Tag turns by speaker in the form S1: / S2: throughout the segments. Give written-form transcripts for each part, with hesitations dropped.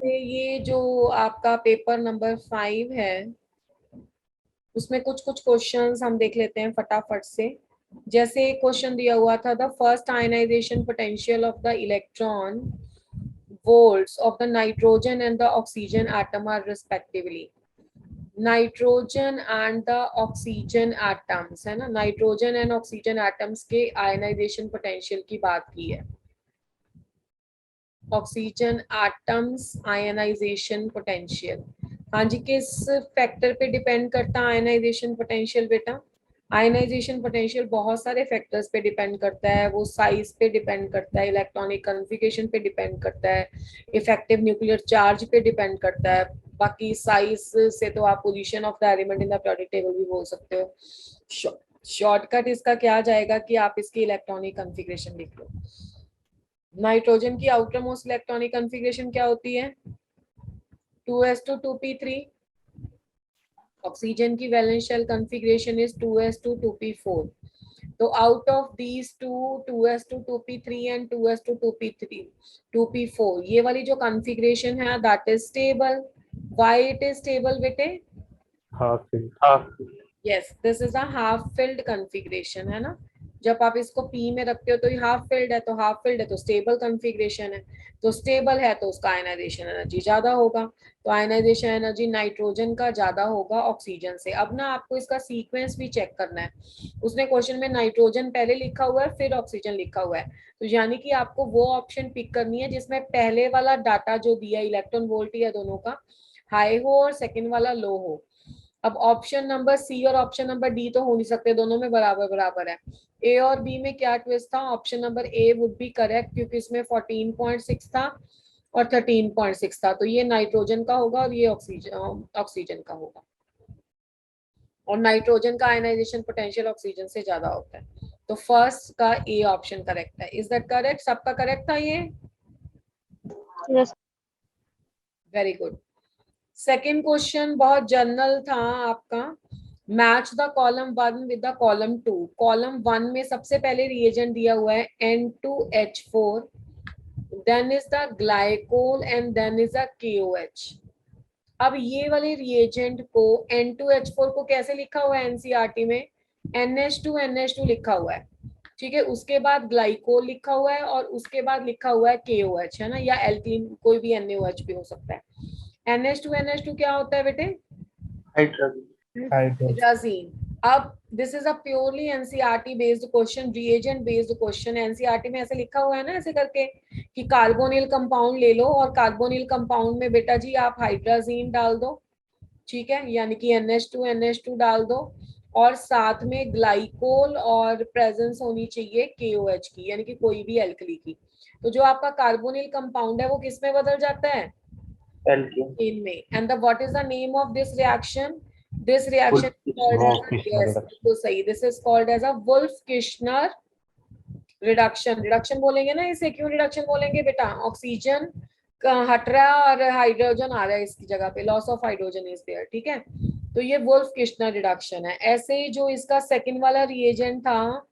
S1: ये जो आपका पेपर नंबर 5 है उसमें कुछ कुछ क्वेश्चंस हम देख लेते हैं फटाफट से। जैसे एक क्वेश्चन दिया हुआ था, the first ionization potential of the electron volts of the nitrogen and the oxygen atom are respectively। Nitrogen and the oxygen atoms है ना, नाइट्रोजन एंड ऑक्सीजन एटम्स के आयनाइजेशन पोटेंशियल की बात की है। ऑक्सीजन एटम्स आयनाइजेशन पोटेंशियल, हाँ जी, किस factor पे डिपेंड करता है आयनाइजेशन पोटेंशियल बेटा? आयनाइजेशन पोटेंशियल बहुत सारे फैक्टर्स पे डिपेंड करता है। वो साइज पे डिपेंड करता है, इलेक्ट्रॉनिक कॉन्फ़िगरेशन पे डिपेंड करता है, इफेक्टिव न्यूक्लियर चार्ज पे डिपेंड करता है। बाकी साइज से तो आप position of the element in the periodic table भी बोल सकते हो। शॉर्टकट इसका क्या जाएगा कि आप इसकी इलेक्ट्रॉनिक कॉन्फ़िगरेशन लिख लो। नाइट्रोजन की आउटर मोस्ट इलेक्ट्रॉनिक कॉन्फ़िगरेशन क्या होती है? 2s2 2p3। ऑक्सीजन की valence shell configuration is 2s2 2p4। तो out of these two 2s2 2p3 and 2s2 2p3 2p4, ये वाली जो कॉन्फ़िगरेशन है that is stable. Why it is stable बेटे?
S2: Half half
S1: yes, this is a half filled configuration है ना। जब आप इसको पी में रखते हो तो ये हाफ फिल्ड है, तो हाफ फिल्ड है तो स्टेबल कॉन्फ़िगरेशन है। तो स्टेबल है तो उसका आयनाइजेशन एनर्जी ज्यादा होगा। तो आयनाइजेशन एनर्जी नाइट्रोजन का ज्यादा होगा ऑक्सीजन से। अब ना आपको इसका सीक्वेंस भी चेक करना है। उसने क्वेश्चन में नाइट्रोजन पहले लिखा हुआ है फिर ऑक्सीजन लिखा हुआ है, तो यानी कि आपको वो ऑप्शन पिक करनी है जिसमें पहले वाला डाटा जो दिया इलेक्ट्रॉन वोल्ट या दोनों का हाई हो और सेकेंड वाला लो हो। अब ऑप्शन नंबर सी और ऑप्शन नंबर डी तो हो नहीं सकते, दोनों में बराबर बराबर है। ए और बी में क्या ट्विस्ट था? Option number A would be correct क्योंकि इसमें 14.6 था और 13.6 था, तो ये नाइट्रोजन का होगा और ये ऑक्सीजन का होगा। और नाइट्रोजन का आयनाइजेशन पोटेंशियल ऑक्सीजन से ज्यादा होता है। तो फर्स्ट का ए ऑप्शन करेक्ट है। Is that correct? सबका करेक्ट था ये?
S3: Yes.
S1: Very good. Second question बहुत जनरल था आपका। Match the column 1 with the column 2। Column 1 में सबसे पहले रिएजेंट दिया हुआ है N2H4, then is the glycol and then is the KOH। अब ये वाले रिएजेंट को N2H4 को कैसे लिखा हुआ है एनसीईआरटी में? NH2NH2 लिखा हुआ है, ठीक है। उसके बाद ग्लाइकोल लिखा हुआ है और उसके बाद लिखा हुआ है KOH है ना, या एल्कीन कोई भी NaOH भी हो सकता है। NH2NH2 क्या होता है बेटे? हाइड्रोजन। अब this is a purely NCERT based question, reagent based question. NCERT में ऐसे लिखा हुआ है ना ऐसे करके कि कार्बोनिल कंपाउंड ले लो और कार्बोनिल कंपाउंड में बेटा जी आप हाइड्रोजीन डाल दो, ठीक है, यानी कि NH2NH2 डाल दो और साथ में ग्लाइकोल और प्रेजेंस होनी चाहिए KOH की, यानी कि कोई भी एल्कली की। तो जो आपका कार्बोनिल कंपाउंड है वो किस में बदल जाता है? एल्कीन में। And what is the name of this reaction? This reaction बिल्कुल सही, this is called as a Wolff Kishner reduction. Reduction बोलेंगे ना इसे, क्यों रिडक्शन बोलेंगे बेटा? ऑक्सीजन हट रहा है और हाइड्रोजन आ रहा है इसकी जगह पे, loss of hydrogen is there, ठीक है। तो ये वुल्फ-किश्नर रिडक्शन है। ऐसे ही जो इसका सेकंड वाला रिएजेंट था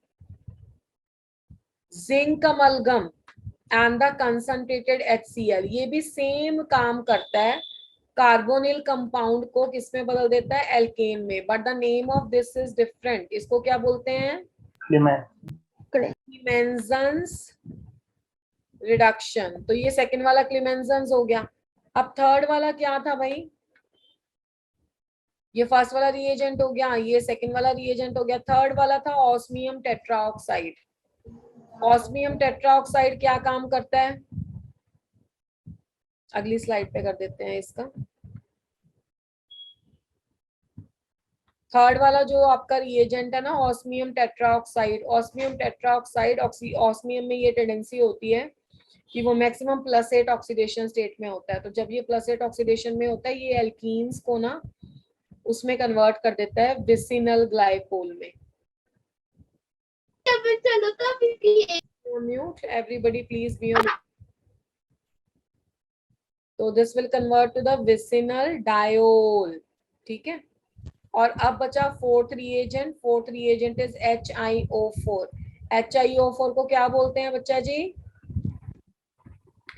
S1: zinc amalgam and the concentrated HCl, ये भी सेम काम करता है। कार्बोनिल कंपाउंड को किस में बदल देता है? एल्केन में, but the name of this is different. इसको क्या बोलते हैं? क्लेमेंसन्स रिडक्शन। तो ये सेकंड वाला क्लेमेंसन्स हो गया। अब थर्ड वाला क्या था भाई? ये फर्स्ट वाला रिएजेंट हो गया, ये सेकंड वाला रिएजेंट हो गया। थर्ड वाला था ऑस्मियम टेट्राऑक्साइड। ऑस्मियम टेट्राऑक्साइड क्या काम करता है? अगली स्लाइड पे कर देते हैं इसका। थर्ड वाला जो आपका रिएजेंट है ना osmium tetroxide, osmium tetroxide osmium में ये टेंडेंसी होती है कि वो मैक्सिमम +8 ऑक्सीडेशन स्टेट में होता है। तो जब ये +8 ऑक्सीडेशन में होता है ये एल्कीन्स को ना उसमें कन्वर्ट कर देता है विसिनल ग्लाइकोल में। Mute everybody please be on. तो this will convert to the vicinal diol, ठीक है। और अब बचा fourth reagent. Fourth reagent is HiO4। HiO4 को क्या बोलते हैं बच्चा जी?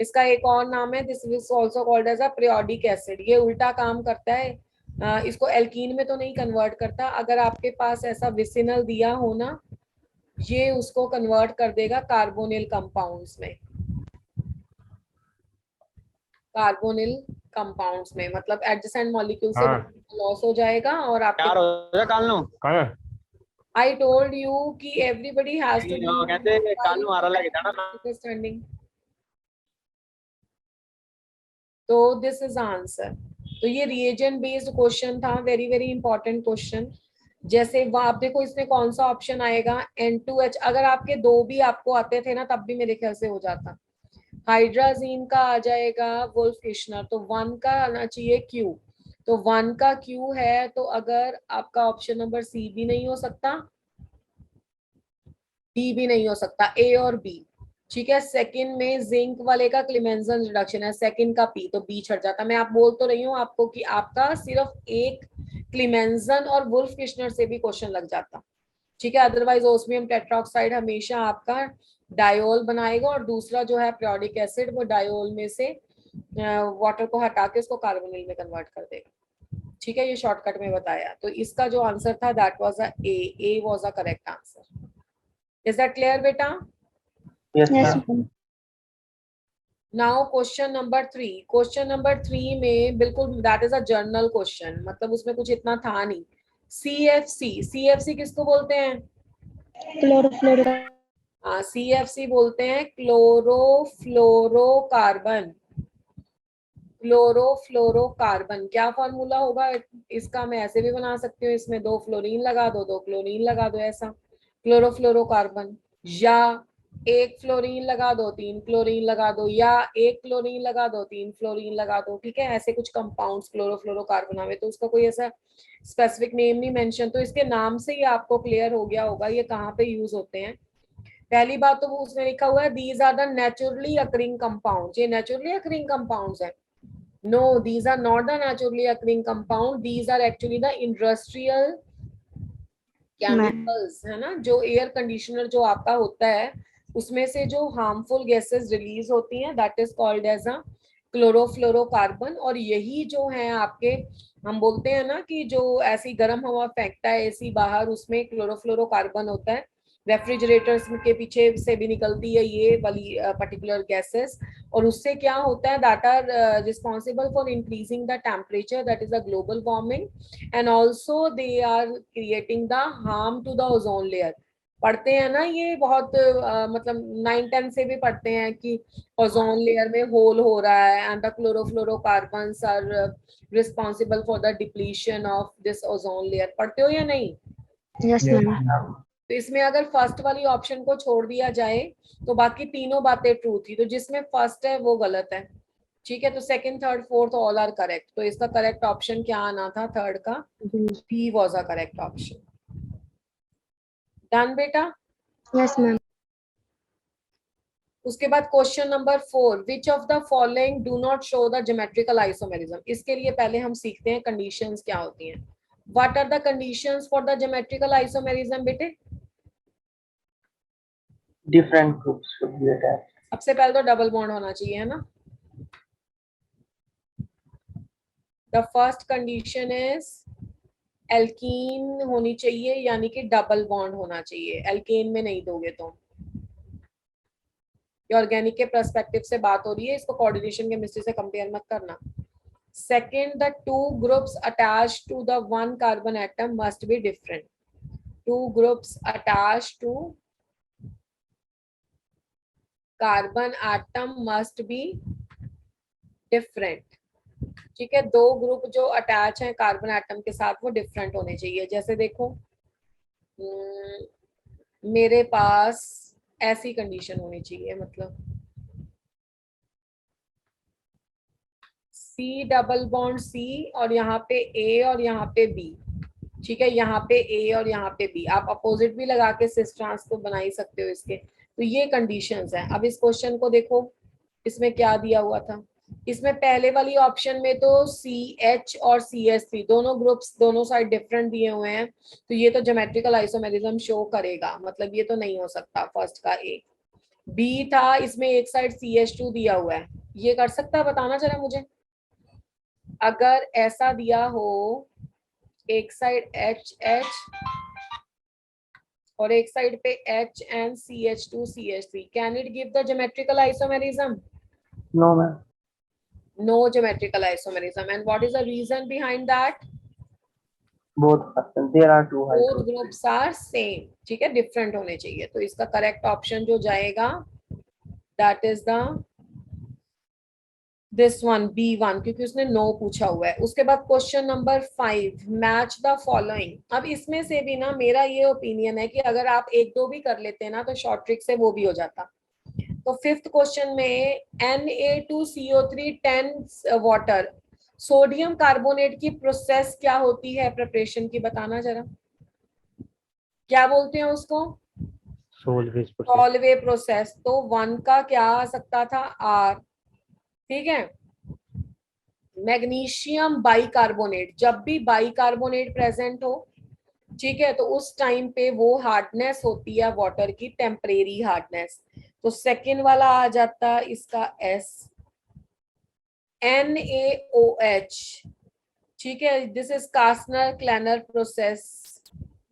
S1: इसका एक और नाम है, this is also called as a periodic acid. ये उल्टा काम करता है, इसको एल्कीन में तो नहीं कन्वर्ट करता। अगर आपके पास ऐसा विसिनल दिया हो ना, ये उसको कन्वर्ट कर देगा कार्बोनिल कंपाउंड्स में, कार्बोनिल कंपाउंड्स में, मतलब एडजेसेंट मॉलिक्यूल से
S2: हाँ
S1: लॉस हो जाएगा और आपके
S4: यार हो जा काल नु
S2: कहाँ
S1: आई टोल्ड यू कि एवरीबडी हैज टू
S4: वो कहते काल नु मारा लगे जाना ना
S1: अंडरस्टैंडिंग। तो दिस इज आंसर। तो ये रिएजेंट बेस्ड क्वेश्चन था, वेरी वेरी इंपॉर्टेंट क्वेश्चन। जैसे आप देखो इसमें कौन सा ऑप्शन आएगा, N2H। अगर आपके दो भी आपको आते थे ना तब भी मेरे ख्याल से हो जाता। हाइड्राजीन का आ जाएगा वुल्फ किश्नर, तो 1 का आना चाहिए Q, तो 1 का Q है, तो अगर आपका ऑप्शन नंबर सी भी नहीं हो सकता, डी भी नहीं हो सकता, ए और बी। ठीक है, सेकंड में जिंक वाले का क्लिमेंजन रिडक्शन है, सेकंड का पी, तो बी छट जाता। मैं आप बोल तो रही हूँ आपको कि आपका सिर्फ एक क्लिमेंजन और वुल्फ किश्नर से भी क्वेश्चन लग जाता। ठीक है, अदरवाइज ओस्मियम टेट्राऑक्साइड हमेशा आपका डायोल बनाएगा, और दूसरा जो है पीरियोडिक एसिड वो डायोल में से वाटर को हटा के उसको कार्बोनिल में कन्वर्ट कर देगा। ठीक है, ये शॉर्टकट में बताया। तो इसका जो आंसर था that was a A was a correct answer. Is that clear बेटा?
S3: Yes,
S2: yes
S3: ma'am.
S1: Now question number 3। Question number 3 में बिल्कुल that is a journal question, मतलब उसमें कुछ इतना था नहीं। CFC किसको बोलते हैं?
S3: Chlorofluoric.
S1: हाँ, CFC बोलते हैं क्लोरोफ्लोरोकार्बन। क्लोरोफ्लोरोकार्बन क्या फॉर्मूला होगा इसका? मैं ऐसे भी बना सकती हूँ, इसमें 2 फ्लोरीन लगा दो, 2 क्लोरीन लगा दो, ऐसा क्लोरोफ्लोरोकार्बन। या 1 फ्लोरीन लगा दो, 3 क्लोरीन लगा दो, या 1 क्लोरीन लगा दो, 3 फ्लोरीन लगा दो। ठीक है, ऐसे कुछ कंपाउंड्स क्लोरोफ्लोरोकार्बन आवे, तो उसका कोई ऐसा स्पेसिफिक नेम नहीं मेंशन, तो इसके नाम से ही आपको क्लियर हो गया होगा ये कहाँ पे यूज होते हैं। पहली बात तो वो उसने लिखा हुआ है these are the naturally occurring compounds. ये नेचुरली अकरिंग कंपाउंड्स है? No, these are not the naturally occurring compound. These are actually the industrial chemicals, है ना, जो एयर कंडीशनर जो आपका होता है उसमें से जो हार्मफुल गैसेस रिलीज होती हैं, that is called as a chlorofluorocarbon. और यही जो है आपके, हम बोलते हैं ना कि जो ऐसी गर्म हवा फेंकता है एसी बाहर, उसमें क्लोरोफ्लोरोकार्बन होता है। रेफ्रिजरेटर्स के पीछे से भी निकलती है ये वाली पर्टिकुलर गैसेस, और उससे क्या होता है, that are responsible for increasing the temperature, that is a global warming, and also they are creating the harm to the ozone layer. पढ़ते हैं ना ये बहुत, मतलब 9-10 से भी पढ़ते हैं कि ओजोन लेयर में होल हो रहा है, and the chlorofluorocarbons are responsible for the depletion of this ozone layer. पढ़ते हो या नहीं?
S3: Yes, ma'am.
S1: तो इसमें अगर फर्स्ट वाली ऑप्शन को छोड़ दिया जाए तो बाकी तीनों बातें ट्रू थी, तो जिसमें फर्स्ट है वो गलत है। ठीक है, तो second, third, fourth all are correct. तो इसका करेक्ट ऑप्शन क्या आना था? थर्ड का B was a correct option. Done बेटा?
S3: Yes, ma'am.
S1: उसके बाद question number 4, which of the following do not show the geometrical isomerism. इसके लिए पहले हम सीखते हैं कंडीशंस क्या होती हैं। What are the conditions for the geometrical isomerism बेटे?
S2: different groups should be attached.
S1: सबसे पहले तो डबल बॉन्ड होना चाहिए, है ना। The first condition is alkene होनी चाहिए, यानी कि डबल बॉन्ड होना चाहिए। एल्केन में नहीं दोगे तो। ये ऑर्गेनिक के पर्सपेक्टिव से बात हो रही है, इसको कोऑर्डिनेशन केमिस्ट्री से कंपेयर मत करना। Second, the two groups attached to the one carbon atom must be different. Two groups attached to carbon atom must be different. ठीक है, दो ग्रुप जो अटैच हैं कार्बन एटम के साथ वो डिफरेंट होने चाहिए। जैसे देखो, मेरे पास ऐसी कंडीशन होनी चाहिए, मतलब सी डबल बॉन्ड सी, और यहाँ पे ए और यहाँ पे बी। ठीक है, यहाँ पे ए और यहाँ पे बी, आप अपोजिट भी लगा के सिस ट्रांस तो बना ही सकते हो इसके। तो ये कंडीशंस हैं। अब इस क्वेश्चन को देखो, इसमें क्या दिया हुआ था। इसमें पहले वाली ऑप्शन में तो CH और CH3 दोनों ग्रुप्स दोनों साइड डिफरेंट दिए हुए हैं, तो ये तो ज्योमेट्रिकल आइसोमेरिज्म शो करेगा, मतलब ये तो नहीं हो सकता फर्स्ट का ए। बी था, इसमें एक साइड CH2 दिया हुआ है, ये कर सकता है, बताना जरा मुझे। अगर ऐसा दिया हो, एक साइड HH और एक साइड पे HNCH2CH3, can it give the geometrical isomerism?
S2: No, ma'am.
S1: No geometrical isomerism. And what is the reason behind that?
S2: Both person. There are two
S1: Both
S2: hydrogens.
S1: groups are same. ठीक है, different होने चाहिए। तो इसका correct option जो जाएगा, that is the this one, B1, क्योंकि उसने नो पूछा हुआ है। उसके बाद question number 5, match the following. अब इसमें से भी ना मेरा ये ओपिनियन है कि अगर आप एक दो भी कर लेते हैं ना तो शॉर्ट ट्रिक से वो भी हो जाता। तो फिफ्थ क्वेश्चन में Na2CO3 10 वाटर, सोडियम कार्बोनेट की प्रोसेस क्या होती है प्रिपरेशन की, बताना जरा, क्या बोलते हैं उसको? Solvay process. तो 1 का क्या आ सकता था, R। ठीक है, मैग्नीशियम बाइकार्बोनेट, जब भी बाइकार्बोनेट प्रेजेंट हो, ठीक है, तो उस टाइम पे वो हार्डनेस होती है वाटर की, टेम्परेरी हार्डनेस। तो सेकेंड वाला आ जाता इसका S। NaOH, ठीक है, दिस इज कास्नर क्लैनर प्रोसेस,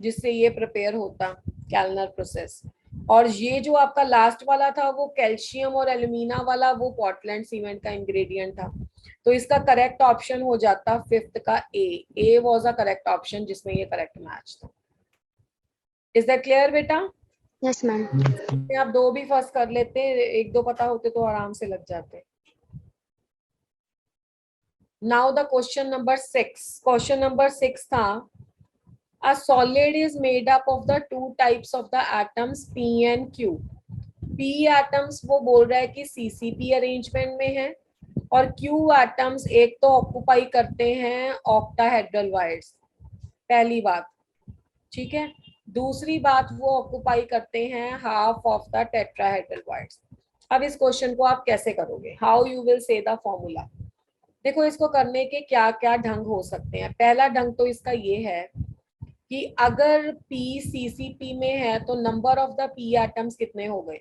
S1: जिससे ये प्रिपेयर होता, कैलनर प्रोसेस। और ये जो आपका लास्ट वाला था वो कैल्शियम और एल्यूमिना वाला, वो पोर्टलैंड सीमेंट का इंग्रेडिएंट था। तो इसका करेक्ट ऑप्शन हो जाता फिफ्थ का ए वाज अ करेक्ट ऑप्शन, जिसमें ये करेक्ट मैच था। इज दैट क्लियर बेटा?
S3: Yes, ma'am.
S1: आप दो भी फर्स्ट कर लेते, एक दो पता होते तो आराम से लग जाते। Now the question number 6। Question number 6 था, a solid is made up of the two types of the atoms P and Q. P atoms वो बोल रहा है कि CCP अरेंजमेंट में है, और Q atoms एक तो ऑक्युपाई करते हैं ऑक्टाहेड्रल वायर्स, पहली बात, ठीक है। दूसरी बात, वो ऑक्युपाई करते हैं half of the tetrahedral wires. अब इस क्वेश्चन को आप कैसे करोगे, how you will say the formula? देखो, इसको करने के क्या क्या ढंग हो सकते हैं। पहला ढंग तो इसका ये है कि अगर P CCP में है तो number of the P atoms कितने हो गए,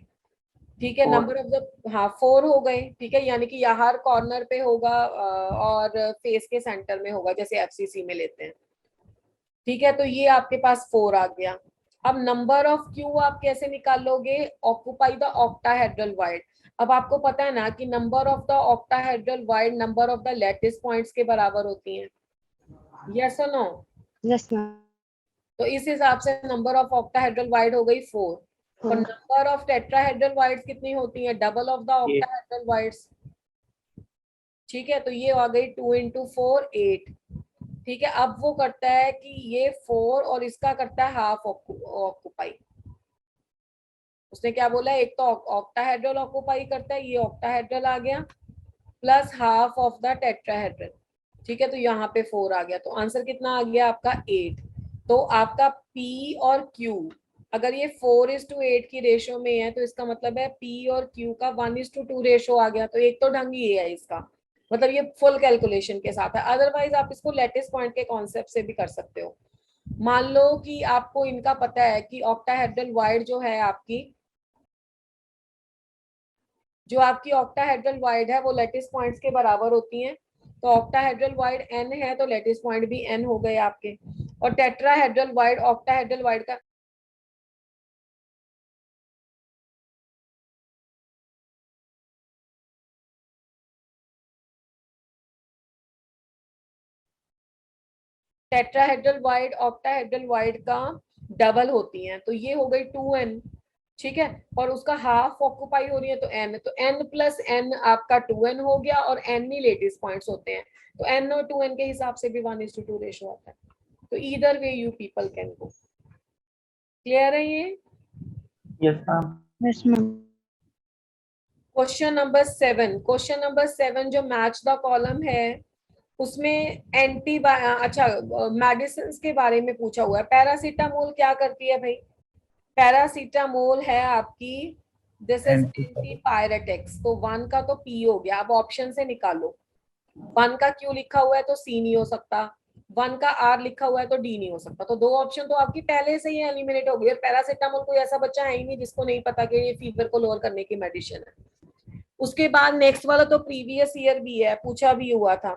S1: ठीक है, नंबर ऑफ द, हाँ 4 हो गए, ठीक है, यानी कि यहाँ हर कॉर्नर पे होगा और फेस के सेंटर में होगा, जैसे FCC में लेते हैं, ठीक है। तो ये आपके पास 4 आ गया। अब नंबर ऑफ Q आप कैसे निकालोगे, ऑक्युपाई द ऑक्टाहेड्रल वाइड। अब आपको पता है ना कि number of the octahedral wide number of the lattice points के बराबर होती हैं, यस और नो?
S3: Yes, ma'am.
S1: तो इस हिसाब से नंबर ऑफ ऑक्टाहेड्रल वाइड हो गई 4, और नंबर ऑफ टेट्राहेड्रल वाइड्स कितनी होती है, double of the octahedral wides, ठीक है। तो ये आ गई 2 into 4 8, ठीक है। अब वो करता है कि ये 4 और इसका करता है हाफ ऑक्युपाई। उसने क्या बोला, एक तो ऑक्टाहेड्रल ऑक्युपाई करता है, ये ऑक्टाहेड्रल आ गया, plus half of the tetrahedral, ठीक है। तो यहाँ पे 4 आ गया, तो आंसर कितना आ गया आपका 8। तो आपका P और Q, अगर ये 4:8 की रेशो में है, तो इसका मतलब है P और Q का 1:2 रेशो आ गया। तो एक तो ढंग ये है इसका, मतलब ये फुल कैलकुलेशन के साथ है। अदरवाइज आप इसको लैटिस पॉइंट के कॉन्सेप्ट से भी कर सकते हो। मान लो कि आपको इनका पता है कि ऑक्टाहेड्रल वाइड जो है आपकी, जो आपकी ऑक्टाहेड्रल वाइड है वो लैटिस पॉइंट्स के बराबर होती हैं। तो ऑक्टाहेड्रल वाइड n है तो लैटिस पॉइंट भी n हो गए आपके, और टेट्राहेड्रल वाइड ऑक्टाहेड्रल वाइड का टेट्राहेड्रल वाइड ऑक्टाहेड्रल वाइड का डबल होती हैं, तो ये हो गई 2n, ठीक है, और उसका हाफ ऑक्युपाई हो रही है तो n, तो n प्लस n आपका 2n हो गया, और n ही लेटेस्ट पॉइंट्स होते हैं, तो n और 2n के हिसाब से भी 1:2 रेशो आता है। तो either way you people can go. Clear है ये?
S2: Yes, ma'am.
S3: Yes, ma'am.
S1: Question number 7। Question number 7 जो मैच द कॉलम है, उसमें अच्छा मेडिसिन के बारे में पूछा हुआ है। पैरासीटामोल क्या करती है भाई? पैरासीटामोल है आपकी, दिस इज एंटीपायरेटिक्स। तो 1 का तो P हो गया। अब ऑप्शन से निकालो, 1 का Q लिखा हुआ है तो C नहीं हो सकता, 1 का R लिखा हुआ है तो D नहीं हो सकता, तो 2 ऑप्शन तो आपकी पहले से ही एलिमिनेट हो गई। और पैरासिटामोल कोई ऐसा बच्चा है ही नहीं जिसको नहीं पता कि ये फीवर को लोअर करने की मेडिसिन है। उसके बाद नेक्स्ट वाला तो प्रीवियस ईयर भी है, पूछा भी हुआ था।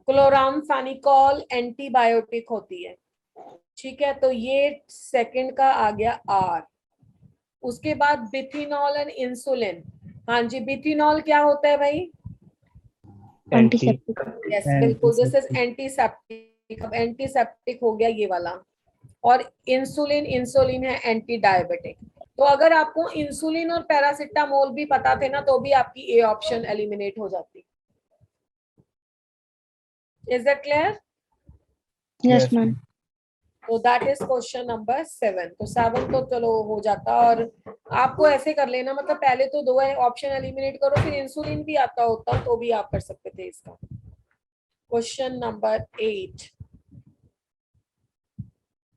S1: क्लोरामफेनिकोल एंटीबायोटिक होती है, ठीक है, तो ये सेकंड का आ गया R। उसके बाद बिथिनॉल एंड इंसुलिन। हाँ जी, बिथिनॉल क्या होता है भाई?
S3: एंटीसेप्टिक।
S1: यस बिल्कुल, दिस इज एंटीसेप्टिक। अब एंटीसेप्टिक हो गया ये वाला। और इंसुलिन, इंसुलिन है एंटी डायबिटिक। तो अगर आपको इंसुलिन और पैरासिटामोल भी पता थे ना तो भी आपकी ए ऑप्शन एलिमिनेट हो जाती। Is that clear?
S3: Yes ma'am.
S1: तो दैट इज क्वेश्चन नंबर 7। तो 7 तो चलो हो जाता। और आपको ऐसे कर लेना, मतलब पहले तो 2 ऑप्शन एलिमिनेट करो, फिर इंसुलिन भी आता होता तो भी आप कर सकते थे इसका। Question number 8।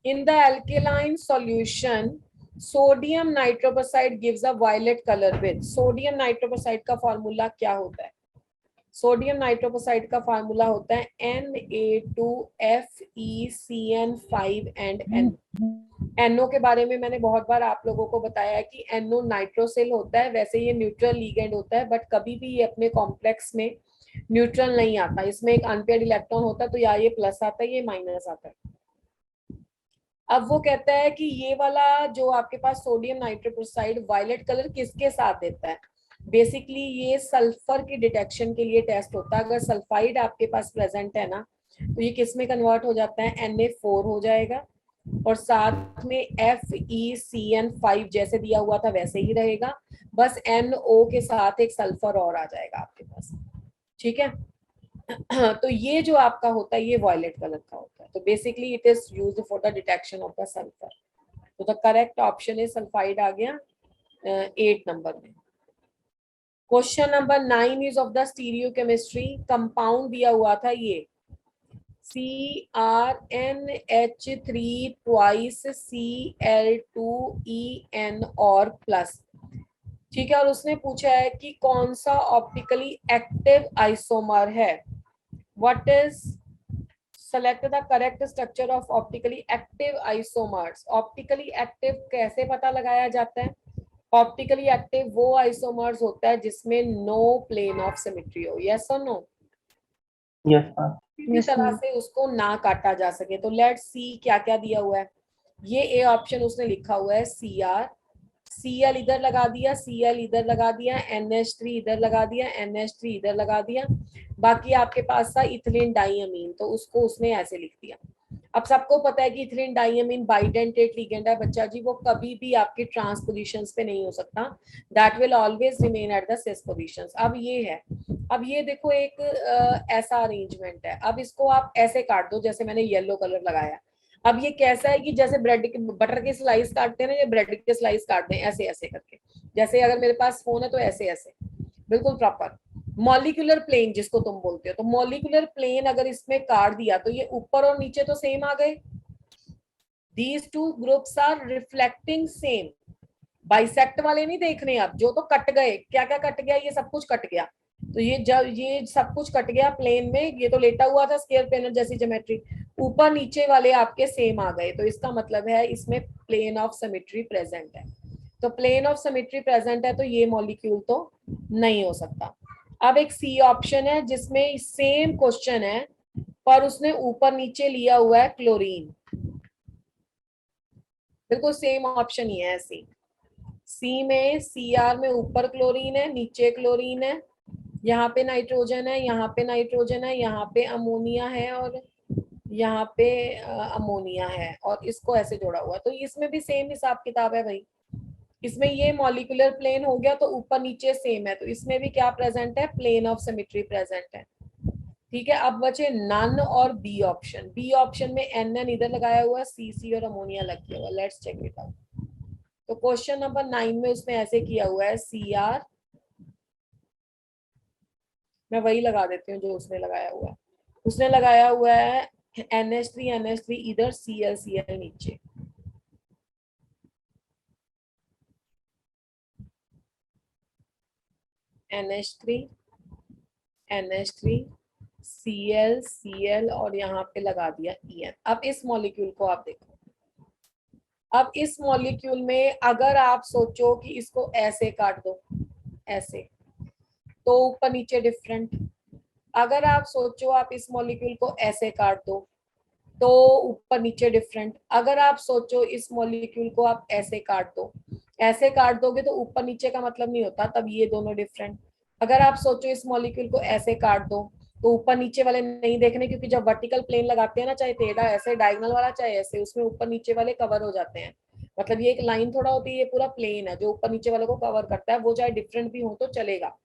S1: In the alkaline solution, sodium nitroprusside gives a violet color with। sodium nitroprusside का फॉर्मूला क्या होता है? सोडियम नाइट्रोपोसाइड का फार्मूला होता है Na2FeCN5 एंड N। NO के बारे में मैंने बहुत बार आप लोगों को बताया है कि NO नाइट्रोसिल होता है, वैसे ये न्यूट्रल लीगेंड होता है, बट कभी भी ये अपने कॉम्प्लेक्स में न्यूट्रल नहीं आता। इसमें एक अनपेयर्ड इलेक्ट्रॉन होता है, तो या ये प्लस आता है, ये माइनस आता है। अब वो कहता है कि ये वाला जो आपके पास सोडियम नाइट्रोक्साइड वायलेट कलर किसके साथ देता है? बेसिकली ये सल्फर की डिटेक्शन के लिए टेस्ट होता है। अगर सल्फाइड आपके पास प्रेजेंट है ना तो ये किस में कन्वर्ट हो जाता है? Na4 हो जाएगा, और साथ में FeCN5 जैसे दिया हुआ था वैसे ही रहेगा, बस NO के साथ एक सल्फर और आ जाएगा आपके पास, ठीक है। तो ये जो आपका होता है ये वॉयलेट कलर का होता है। तो basically it is used for the detection of the sulphur. तो the correct option is sulphide आ गया 8 नंबर में। Question number 9 is of the stereochemistry. Compound दिया हुआ था ये CrNH3 ट्वाइस Cl2En और प्लस, ठीक है। और उसने पूछा है कि कौन सा ऑप्टिकली एक्टिव आइसोमर है। What is select the correct structure of optically active isomers. Optically active कैसे पता लगाया जाता है? ऑप्टिकली एक्टिव वो आइसोमर्स होता है जिसमें नो प्लेन ऑफ सिमेट्री हो। यस और नो?
S2: Yes ma'am.
S1: किसी
S3: Yes,
S1: तरह
S3: ma'am.
S1: से उसको ना काटा जा सके। तो लेट्स सी क्या क्या दिया हुआ है। ये ए ऑप्शन उसने लिखा हुआ है Cr, Cl इधर लगा दिया, Cl इधर लगा दिया, NH3 इधर लगा दिया, NH3 इधर लगा दिया। बाकी आपके पास था इथिलीन डाइअमीन, तो उसको उसने ऐसे लिख दिया। अब सबको पता है कि इथिलीन डाइअमीन बाइडेंटेट लिगेंड है बच्चा जी, वो कभी भी आपके ट्रांस पोजीशंस पे नहीं हो सकता। That will always remain at the cis positions. अब ये है, अब ये देखो एक ऐसा अरेंजमेंट है। अब इसको आप ऐसे काट दो जैसे मैंने येलो कलर लगाया। अब ये कैसा है कि जैसे ब्रेड के बटर के स्लाइस काटते हैं ना, ये ब्रेड के स्लाइस काट दें ऐसे ऐसे करके। जैसे अगर मेरे पास फोन है तो ऐसे ऐसे बिल्कुल प्रॉपर मॉलिक्यूलर प्लेन जिसको तुम बोलते हो। तो मॉलिक्यूलर प्लेन अगर इसमें काट दिया तो ये ऊपर और नीचे तो सेम आ गए। These two groups are reflecting same. Bisect वाले नहीं देखने, अब जो तो कट गए, क्या क्या कट गया? ये सब कुछ कट गया। तो ये जब ये सब कुछ कट गया प्लेन में, ये तो लेटा हुआ था स्क्वायर प्लेनर जैसी ज्योमेट्री, ऊपर नीचे वाले आपके सेम आ गए। तो इसका मतलब है इसमें प्लेन ऑफ सिमेट्री प्रेजेंट है। तो प्लेन ऑफ सिमेट्री प्रेजेंट है तो ये मॉलिक्यूल तो नहीं हो सकता। अब एक सी ऑप्शन है जिसमें सेम क्वेश्चन है पर उसने ऊपर नीचे लिया हुआ है क्लोरीन। बिल्कुल सेम ऑप्शन ही है सी। सी में Cr में ऊपर क्लोरीन है, नीचे क्लोरीन है, यहाँ पे नाइट्रोजन है, यहाँ पे नाइट्रोजन है, यहाँ पे अमोनिया है, और यहाँ पे अमोनिया है, और इसको ऐसे जोड़ा हुआ। तो इसमें भी सेम हिसाब किताब है भाई। इसमें ये मॉलिक्यूलर प्लेन हो गया तो ऊपर नीचे सेम है, तो इसमें भी क्या प्रेजेंट है? प्लेन ऑफ सिमेट्री प्रेजेंट है, ठीक है। अब बचे नन और बी ऑप्शन। बी ऑप्शन में NN इधर लगाया हुआ है, CC और अमोनिया लग गया हुआ। Let's check it out. तो क्वेश्चन नंबर 9 में उसने ऐसे किया हुआ है Cr, मैं वही लगा देती हूँ जो उसने लगाया हुआ है। उसने लगाया हुआ है NH3 इधर, Cl नीचे। NH3 Cl Cl और यहाँ पे लगा दिया En। अब इस मॉलिक्यूल को आप देखो, अब इस मॉलिक्यूल में अगर आप सोचो कि इसको ऐसे काट दो, ऐसे, तो ऊपर नीचे डिफरेंट। अगर आप सोचो आप इस मॉलिक्यूल को ऐसे काट दो तो ऊपर नीचे डिफरेंट। अगर आप सोचो इस मॉलिक्यूल को आप ऐसे काट दो, ऐसे काट दोगे तो ऊपर नीचे का मतलब नहीं होता, तब ये दोनों डिफरेंट। अगर आप सोचो इस मॉलिक्यूल को ऐसे काट दो तो ऊपर नीचे वाले नहीं देखने, क्योंकि जब वर्टिकल प्लेन लगाते हैं ना, चाहे टेढ़ा ऐसे डायगोनल वाला चाहे ऐसे, उसमें ऊपर नीचे वाले कवर हो जाते हैं। मतलब ये एक लाइन थोड़ा होती है, ये पूरा प्लेन है जो ऊपर नीचे वाले को कवर करता है, वो चाहे डिफरेंट भी हो तो चलेगा।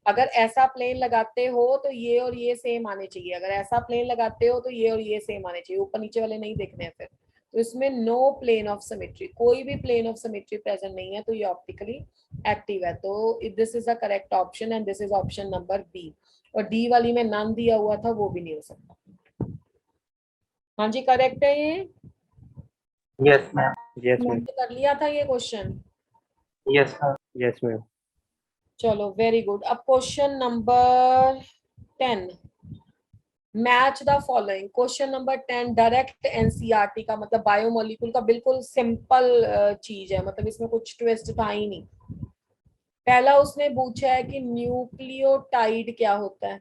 S1: अगर ऐसा प्लेन लगाते हो तो ये और ये सेम आने चाहिए, अगर ऐसा प्लेन लगाते हो तो ये और ये सेम आने चाहिए, ऊपर नीचे वाले नहीं देखने हैं फिर। तो इसमें नो प्लेन ऑफ सिमेट्री, कोई भी प्लेन ऑफ सिमेट्री प्रेजेंट नहीं है, तो ये ऑप्टिकली एक्टिव है। तो this is the correct option and this is option number B. और डी वाली में नन दिया हुआ था, वो भी नहीं हो सकता। हाँ जी, करेक्ट है ये।
S2: Yes, ma'am.
S3: Yes, ma'am.
S1: कर लिया था ये question.
S2: Yes, ma'am.
S3: Yes, ma'am.
S1: चलो वेरी गुड। अब question number 10, match the following. Question number 10 direct NCERT का, मतलब बायोमोलिक्यूल का बिल्कुल सिंपल चीज है, मतलब इसमें कुछ ट्विस्ट था ही नहीं। पहला उसने पूछा है कि न्यूक्लियोटाइड क्या होता है।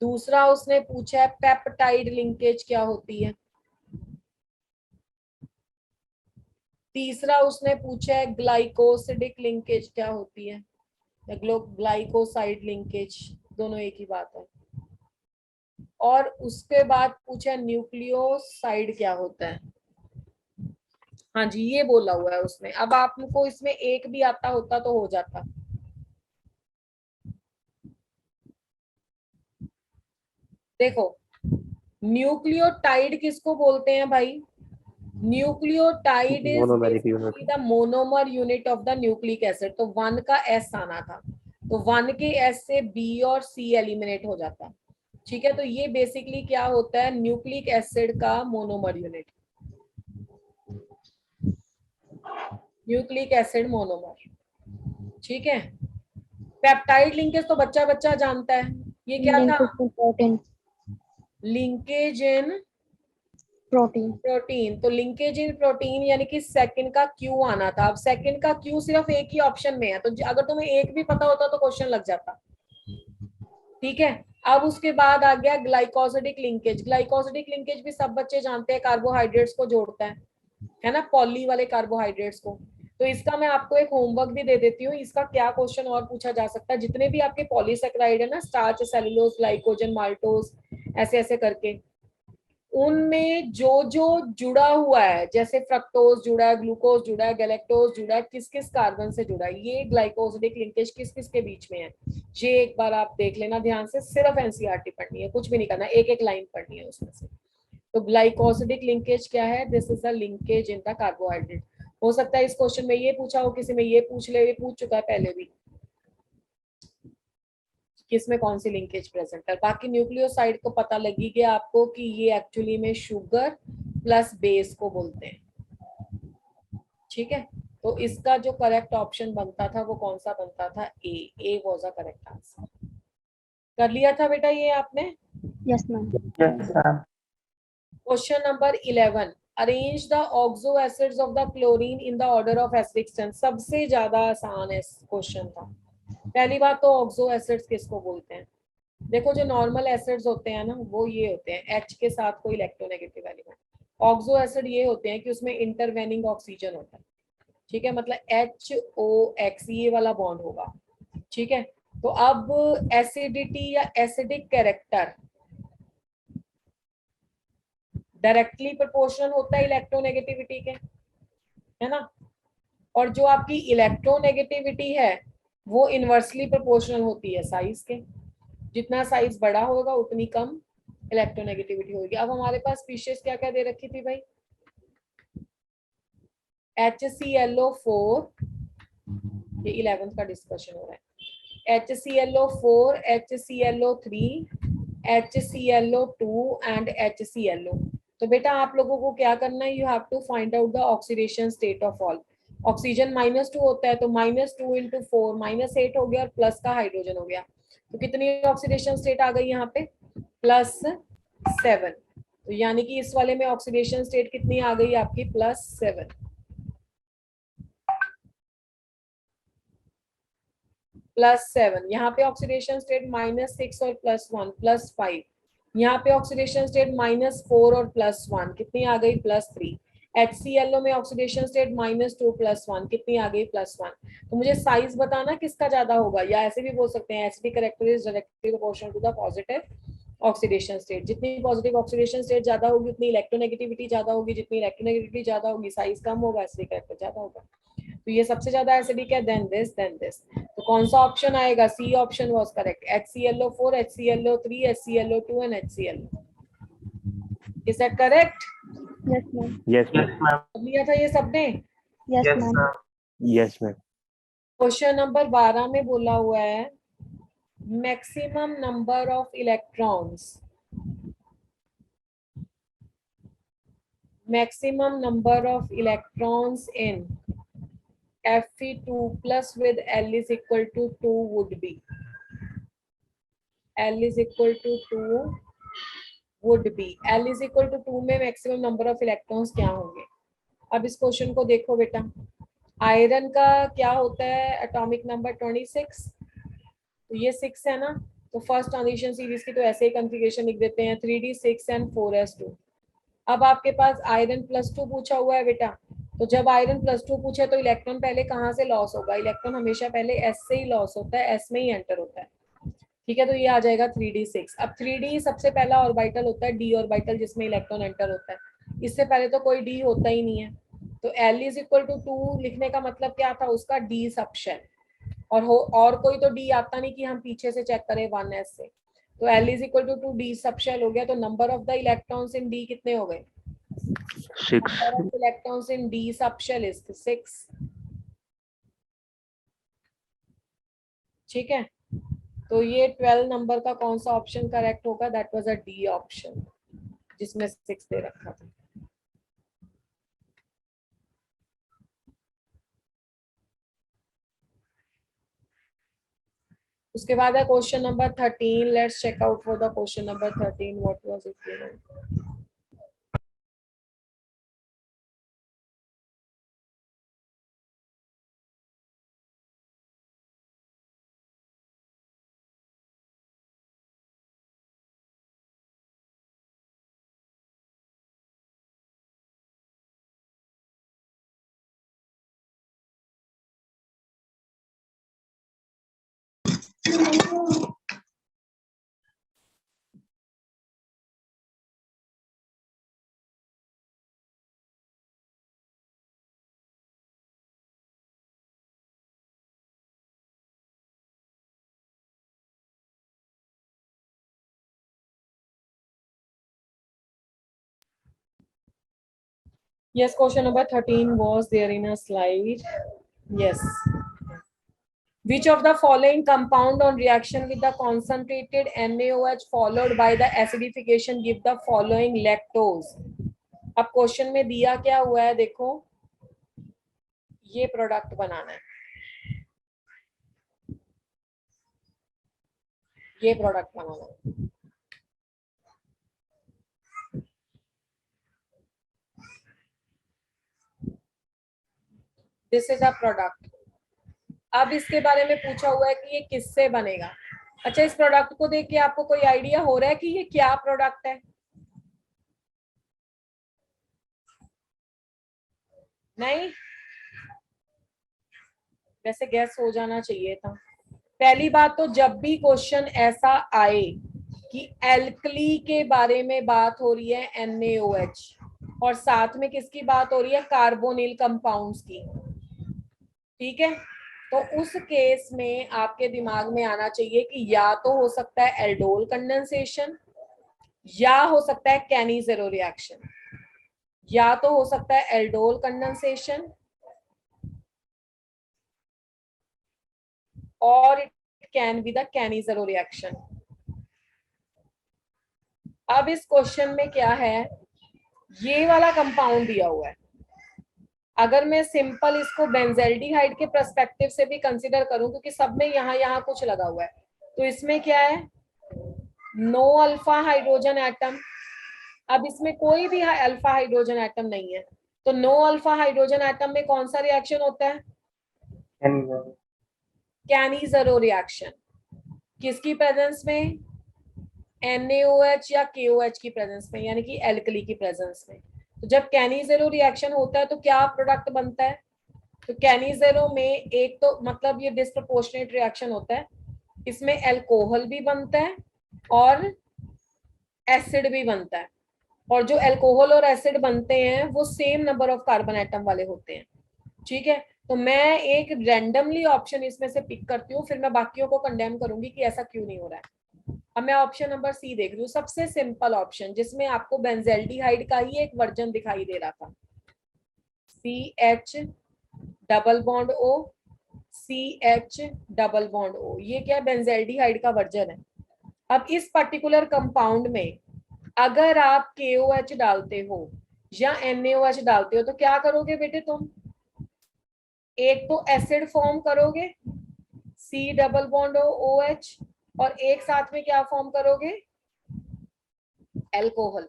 S1: दूसरा उसने पूछा है पेप्टाइड लिंकेज क्या होती है। तीसरा उसने पूछा है ग्लाइकोसिडिक लिंकेज क्या होती है, ग्लाइकोसाइड लिंकेज, दोनों एक ही बात है। और उसके बाद पूछा न्यूक्लियोसाइड क्या होता है। हाँ जी, ये बोला हुआ है उसने। अब आपको इसमें एक भी आता होता तो हो जाता। देखो, न्यूक्लियोटाइड किसको बोलते हैं भाई? Nucleotide is
S3: Monomeric unit.
S1: Basically the monomer unit of the nucleic acid. तो 1 का एस आना था, तो 1 के एस से बी और सी एलिमिनेट हो जाता। ठीक है, तो ये बेसिकली क्या होता है, न्यूक्लिक एसिड का monomer unit, nucleic acid monomer. ठीक है, पेप्टाइड लिंकेज तो बच्चा बच्चा जानता है, ये क्या था?
S3: Linkage to protein.
S1: Linkage in
S3: Protein.
S1: Protein. तो लिंकेज इन प्रोटीन यानी कि सेकंड का क्यू आना था। अब सेकंड का क्यू सिर्फ एक ही ऑप्शन में है, तो अगर तुम्हें एक भी पता होता तो क्वेश्चन लग जाता। ठीक है, अब उसके बाद आ गया ग्लाइकोसिडिक लिंकेज। ग्लाइकोसिडिक लिंकेज भी सब बच्चे जानते हैं, कार्बोहाइड्रेट्स को जोड़ता है ना, पॉली वाले कार्बोहाइड्रेट्स को। तो इसका मैं आपको एक होमवर्क भी दे देती हूँ, इसका क्या क्वेश्चन और पूछा जा सकता है। जितने भी आपके पॉलीसेकेराइड है ना, स्टार्च, सेलुलोज, ग्लाइकोजन, माल्टोज, ऐसे ऐसे करके, उनमें जो जो जुड़ा हुआ है, जैसे फ्रक्टोज जुड़ा है, ग्लूकोज जुड़ा है, गैलेक्टोज जुड़ा है, किस किस कार्बन से जुड़ा है, ये ग्लाइकोसिडिक लिंकेज किस किस के बीच में है, ये एक बार आप देख लेना ध्यान से। सिर्फ एनसीईआरटी पढ़नी है, कुछ भी नहीं करना, एक एक लाइन पढ़नी है उसमें से। तो ग्लाइकोसिडिक लिंकेज क्या है? This is the linkage in the carbohydrate. हो सकता है इस क्वेश्चन में ये पूछा हो, किसी में ये पूछ ले, ये पूछ चुका है पहले भी, किसमें कौन सी लिंकेज प्रेजेंट है। बाकी न्यूक्लियोसाइड को पता लगी गया आपको कि ये एक्चुअली में शुगर प्लस बेस को बोलते हैं। ठीक है, तो इसका जो करेक्ट ऑप्शन बनता था वो कौन सा बनता था? ए वाज अ करेक्ट आंसर। कर लिया था बेटा ये आपने?
S3: Yes, ma'am.
S2: Yes, ma'am.
S1: Question number 11, arrange the oxo acids of the chlorine in the order of acidic strength. सबसे ज्यादा आसान है क्वेश्चन था। पहली बात तो ऑक्सो एसिड्स किसको बोलते हैं? देखो, जो नॉर्मल एसिड्स होते हैं ना, वो ये होते हैं H के साथ कोई इलेक्ट्रोनेगेटिव एलिमेंट। ऑक्सो एसिड ये होते हैं कि उसमें इंटरवेनिंग ऑक्सीजन होता है। ठीक है, मतलब HOX ये वाला बॉन्ड होगा। ठीक है, तो अब एसिडिटी या एसिडिक कैरेक्टर डायरेक्टली प्रोपोर्शनल होता है इलेक्ट्रोनेगेटिविटी के, है ना। और जो आपकी इलेक्ट्रोनेगेटिविटी है वो इनवर्सली प्रोपोर्शनल होती है साइज के। जितना साइज बड़ा होगा उतनी कम इलेक्ट्रोनेगेटिविटी होगी। अब हमारे पास स्पीशीज क्या क्या दे रखी थी भाई? HClO4, ये 11th का डिस्कशन हो रहा है। HClO4, HClO3, HClO2 and HClO। तो बेटा आप लोगों को क्या करना है, you have to find out the oxidation state of all. Oxygen -2 होता है, तो -2 × 4 -8 हो गया और प्लस का हाइड्रोजन हो गया। तो कितनी ऑक्सीडेशन स्टेट आ गई यहाँ पे, +7। तो यानी कि इस वाले में ऑक्सीडेशन स्टेट कितनी आ गई आपकी, +7। +7 यहाँ पे ऑक्सीडेशन स्टेट -6 और +1 +5। यहाँ पे ऑक्सीडेशन स्टेट -4 और +1 कितनी आ गई, +3। HClO में ऑक्सीडेशन स्टेट -2 +1 कितनी आ गई, +1। तो मुझे साइज बताना किसका ज्यादा होगा, या ऐसे भी बोल सकते हैं acidic character is directly proportional to the positive oxidation state. जितनी पॉजिटिव ऑक्सीडेशन स्टेट ज्यादा होगी उतनी इलेक्ट्रोनेगेटिविटी ज्यादा होगी, जितनी इलेक्ट्रोनेगेटिविटी ज्यादा होगी साइज कम होगा, एसिडिक कैरेक्टर ज्यादा होगा। तो ये सबसे ज्यादा एसिडिक है, देन दिस। तो कौन सा ऑप्शन आएगा, C option was correct. HClO4, HClO3, HClO2 and HClO। Is that correct?
S3: Yes, ma'am.
S4: Yes
S2: Yes, ma'am.
S1: लिया था ये सबने?
S3: Yes,
S2: Yes,
S3: ma'am.
S2: ma'am.
S4: Yes ma'am.
S1: Question number 12 में बोला हुआ है maximum number of electrons, maximum number of electrons in Fe2 plus with L is equal to 2 would be, L is equal to 2 would be, L is equal to 2 में maximum number of electrons क्या होंगे। अब इस question को देखो बेटा, iron का क्या होता है एटॉमिक नंबर 26, तो ये 6 है ना, तो फर्स्ट ट्रांजिशन सीरीज की तो ऐसे ही कॉन्फ़िगरेशन लिख देते हैं 3d6 and 4s2। अब आपके पास आयरन +2 पूछा हुआ है बेटा, तो जब आयरन +2 पूछे तो इलेक्ट्रॉन पहले कहाँ से लॉस होगा, इलेक्ट्रॉन हमेशा पहले S से ही लॉस होता है, S में ही एंटर होता है। ठीक है, तो ये आ जाएगा 3d6। अब 3d सबसे पहला ऑर्बिटल होता है, d ऑर्बिटल जिसमें इलेक्ट्रॉन एंटर होता है, इससे पहले तो कोई d होता ही नहीं है। तो L is equal to 2 लिखने का मतलब क्या था, उसका d सबशेल, और कोई तो d आता नहीं कि हम पीछे से चेक करें 1s से। तो L is equal to 2 d subshell हो गया, तो number of the electrons in d कितने हो गए,
S4: 6।
S1: number of electrons in d subshell is 6। ठीक है, तो ये 12 नंबर का कौन सा ऑप्शन करेक्ट होगा, that was a D option जिसमें 6 दे रखा था। उसके बाद है question number 13। Let's check out for the question number 13 what was it given. Yes, question number 13 was there in a slide. Yes. Which of the following compound on reaction with the concentrated NaOH followed by the acidification give the following lactose? अब question में दिया क्या हुआ है, देखो ये product बनाना है, ये प्रोडक्ट बनाना है। This is a product. अब इसके बारे में पूछा हुआ है कि ये किससे बनेगा। अच्छा, इस प्रोडक्ट को देख के आपको कोई आइडिया हो रहा है कि ये क्या प्रोडक्ट है? नहीं, वैसे गैस हो जाना चाहिए था। पहली बात तो जब भी क्वेश्चन ऐसा आए कि एल्कली के बारे में बात हो रही है NaOH और साथ में किसकी बात हो रही है, कार्बोनिल कंपाउंड्स की, ठीक है, तो उस केस में आपके दिमाग में आना चाहिए कि या तो हो सकता है एल्डोल कंडेंसेशन, या हो सकता है कैनी-ज़ेरो रिएक्शन, या तो हो सकता है एल्डोल कंडेंसेशन और it can be the Cannizzaro reaction. अब इस क्वेश्चन में क्या है, ये वाला कंपाउंड दिया हुआ है, अगर मैं सिंपल इसको बेंजेल्डिहाइड के पर्सपेक्टिव से भी कंसीडर करूं, क्योंकि सब में यहाँ कुछ लगा हुआ है, तो इसमें क्या है, नो अल्फा हाइड्रोजन एटम। अब इसमें कोई भी अल्फा हाइड्रोजन एटम नहीं है, तो नो अल्फा हाइड्रोजन एटम में कौन सा रिएक्शन होता है, कैनिज़रो रिएक्शन। किसकी प्रेजेंस में, NaOH या KOH की प्रेजेंस में, यानी कि एल्कली की प्रेजेंस में। तो जब कैनिज़रो रिएक्शन होता है तो क्या प्रोडक्ट बनता है, तो कैनिज़रो में एक तो मतलब ये डिस्प्रपोर्शनेट रिएक्शन होता है, इसमें अल्कोहल भी बनता है और एसिड भी बनता है, और जो अल्कोहल और एसिड बनते हैं वो same number of carbon atom वाले होते हैं। ठीक है, तो मैं एक रैंडमली ऑप्शन इसमें से पिक करती हूँ, फिर मैं बाकियों को कंडेम करूंगी कि ऐसा क्यों नहीं हो रहा है। अब मैं ऑप्शन नंबर सी देख रही हूँ, सबसे सिंपल ऑप्शन, जिसमें आपको बेंजेल्डिहाइड का ही एक वर्जन दिखाई दे रहा था, CH double bond O, CH double bond O, ये क्या बेंजेल्डिहाइड का वर्जन है। अब इस पर्टिकुलर कंपाउंड में अगर आप KOH डालते हो या NaOH डालते हो तो क्या करोगे बेटे तुम, एक तो एसिड फॉर्म करोगे C डबल बॉन्ड OH, और एक साथ में क्या फॉर्म करोगे, अल्कोहल।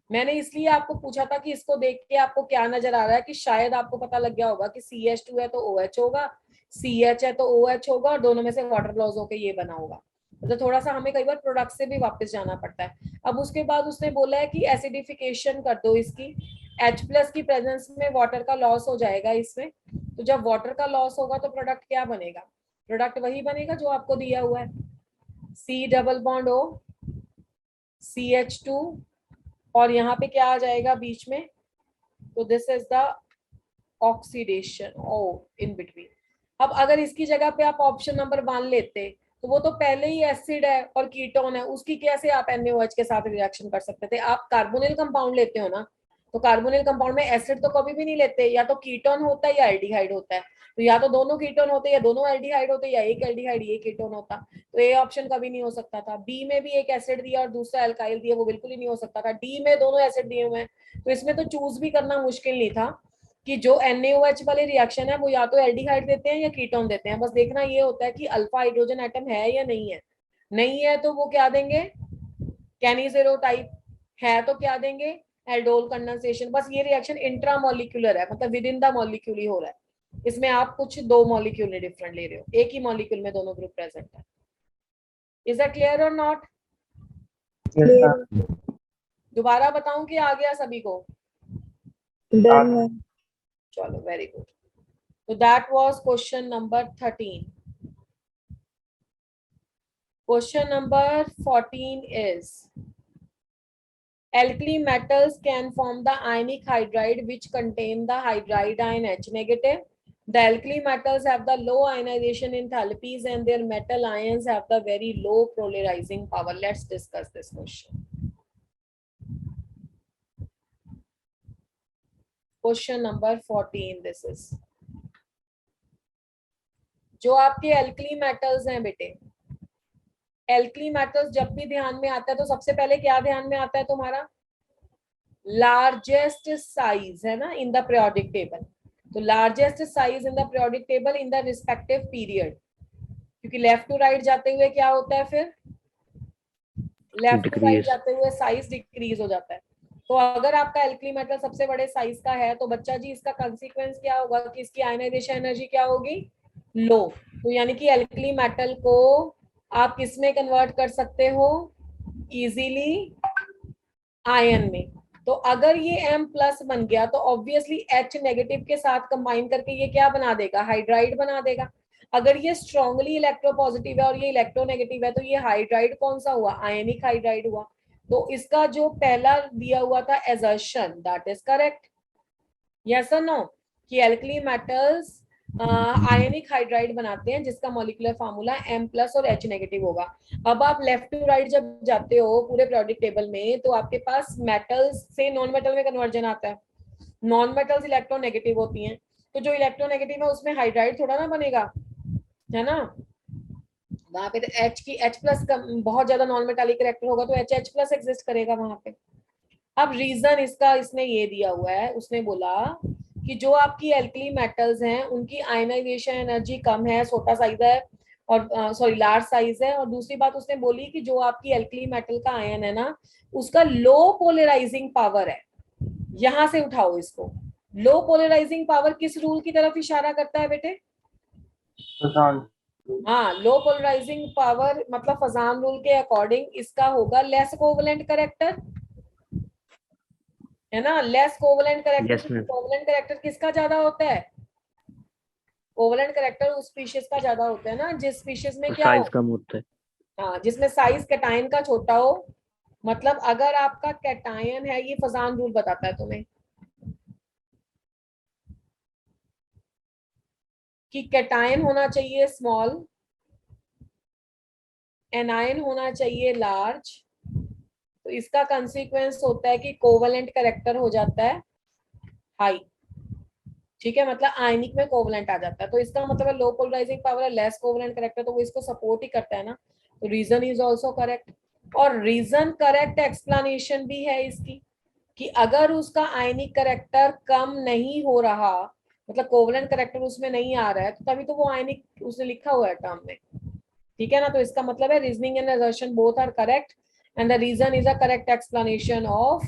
S1: मैंने इसलिए आपको पूछा था कि इसको देख के आपको क्या नजर आ रहा है, कि शायद आपको पता लग गया होगा कि CH2 है तो OH होगा, CH है तो OH होगा, और दोनों में से वाटर लॉस होकर ये बना होगा। तो थोड़ा सा हमें कई बार प्रोडक्ट से भी वापस जाना पड़ता है। अब उसके बाद उसने बोला है कि एसिडिफिकेशन कर दो इसकी, H+ की प्रेजेंस में वाटर का लॉस हो जाएगा इसमें। तो जब वाटर का लॉस होगा तो प्रोडक्ट क्या बनेगा, प्रोडक्ट वही बनेगा जो आपको दिया हुआ है, C double bond O, CH2, और यहाँ पे क्या आ जाएगा बीच में, तो this is the oxidation O in between. अब अगर इसकी जगह पे आप ऑप्शन नंबर 1 लेते तो वो तो पहले ही एसिड है और कीटोन है, उसकी कैसे आप NaOH के साथ रिएक्शन कर सकते थे। आप कार्बोनिल कंपाउंड लेते हो ना, तो कार्बोनिल कंपाउंड में एसिड तो कभी भी नहीं लेते, या तो कीटोन होता है या एल्डिहाइड होता है, तो या तो दोनों कीटोन होते या दोनों एल्डिहाइड होते, या एक एल्डिहाइड ये कीटोन होता। तो ये ऑप्शन कभी नहीं हो सकता था। बी में भी एक एसिड दिया और दूसरा एल्काइल दिया, वो बिल्कुल ही नहीं हो सकता था। डी में दोनों एसिड दिए हुए हैं, तो इसमें तो चूज भी करना मुश्किल नहीं था कि जो NaOH वाले रिएक्शन है वो या तो एल्डिहाइड देते हैं या कीटोन देते हैं। बस देखना ये होता है कि अल्फा हाइड्रोजन एटम है या नहीं है, नहीं है तो वो क्या देंगे, कैनिज़ेरो टाइप, है तो क्या देंगे, एल्डोल कंडेंसेशन। बस ये रिएक्शन इंट्रामोलिक्यूलर है, मतलब विद इन द मॉलिक्यूल ही हो रहा है। इसमें आप कुछ दो मॉलिक्यूल डिफरेंट ले रहे हो, एक ही मॉलिक्यूल में दोनों ग्रुप प्रेजेंट है। इज दैट क्लियर और नॉट? दोबारा बताऊं कि आ गया सभी को? चलो very good. So that was question number 13. Question number 14 is, alkali metals can form the ionic hydride which contain the hydride ion H negative. The alkali metals have the low ionization enthalpies and their metal ions have the very low polarizing power. Let's discuss this question. Question number 14 this is. जो आपके alkali metals हैं बेटे, alkali metals जब भी ध्यान में आता है तो सबसे पहले क्या ध्यान में आता है तुम्हारा, लार्जेस्ट साइज है ना इन द पीरियोडिक टेबल। तो largest size in the periodic table in the respective period, क्योंकि लेफ्ट टू राइट जाते हुए क्या होता है, फिर लेफ्ट टू राइट जाते हुए साइज डिक्रीज हो जाता है। तो अगर आपका एल्कली मेटल सबसे बड़े साइज का है तो बच्चा जी इसका कंसीक्वेंस क्या होगा कि इसकी आयनाइजेशन एनर्जी क्या होगी, लो। तो यानी कि एल्कली मेटल को आप किस में कन्वर्ट कर सकते हो, इजीली आयन में। तो अगर ये M+ बन गया तो ऑब्वियसली H नेगेटिव के साथ कंबाइन करके ये क्या बना देगा, हाइड्राइड बना देगा। अगर ये स्ट्रांगली इलेक्ट्रोपॉजिटिव है और ये इलेक्ट्रोनेगेटिव है तो ये हाइड्राइड कौन सा हुआ, आयनिक हाइड्राइड हुआ। तो इसका जो पहला दिया हुआ था assertion, that is correct, yes और नो, कि एल्कली मेटल्स आयनिक हाइड्राइड बनाते हैं जिसका मॉलिक्यूलर फार्मूला M+ और H नेगेटिव होगा। अब आप लेफ्ट टू राइट जब जाते हो पूरे पीरियोडिक टेबल में तो आपके पास मेटल्स से नॉन मेटल में कन्वर्जन आता है, नॉन मेटल्स इलेक्ट्रोनेगेटिव होती हैं, तो जो इलेक्ट्रोनेगेटिव है उसमें हाइड्राइड थोड़ा ना बनेगा, है ना। वहां पे तो H+ का बहुत ज्यादा नॉन मेटालिक कैरेक्टर होगा तो H+ एग्जिस्ट करेगा वहां पे। अब रीजन इसका इसने ये दिया हुआ है, उसने बोला कि जो आपकी एल्कली मेटल्स हैं उनकी आयनाइजेशन एनर्जी कम है, छोटा साइज है, और सॉरी लार्ज साइज है। और दूसरी बात उसने बोली कि जो आपकी एल्कली मेटल का आयन है ना, उसका लो पोलराइजिंग पावर है। यहां से उठाओ इसको। लो पोलराइजिंग पावर किस रूल की तरफ इशारा करता है बेटे?
S2: फजान।
S1: हाँ, लो पोलराइजिंग पावर मतलब फजान रूल के अकॉर्डिंग इसका होगा लेस कोवलेंट करेक्टर, है ना। Less covalent character,
S4: Yes, ma'am.
S1: Covalent character किसका ज्यादा होता है? कोवलेंट करेक्टर उस स्पीशीज का ज्यादा होता है ना जिस स्पीशीज में क्या हो,
S4: साइज कम होता है.
S1: हाँ, जिसमें साइज कैटायन का छोटा हो। मतलब अगर आपका कैटायन है, ये फजान रूल बताता है तुम्हें कि कैटायन होना चाहिए स्मॉल, एनायन होना चाहिए लार्ज। तो इसका कंसीक्वेंस होता है कि कोवलेंट करेक्टर हो जाता है हाई। ठीक है, मतलब आयनिक में कोवलेंट आ जाता है। तो इसका मतलब है लो पोलराइजिंग पावर है, लेस कोवलेंट करेक्टर, तो वो इसको सपोर्ट ही करता है ना। तो रीजन इज आल्सो करेक्ट। और रीजन करेक्ट एक्सप्लेनेशन भी है इसकी कि अगर उसका आयनिक करेक्टर कम नहीं हो रहा, मतलब कोवलेंट करेक्टर उसमें नहीं आ रहा है, तो तभी तो वो आयनिक उसने लिखा हुआ है टर्म में। ठीक है ना। तो इसका मतलब है reasoning and assertion both are correct and the reason is a correct explanation of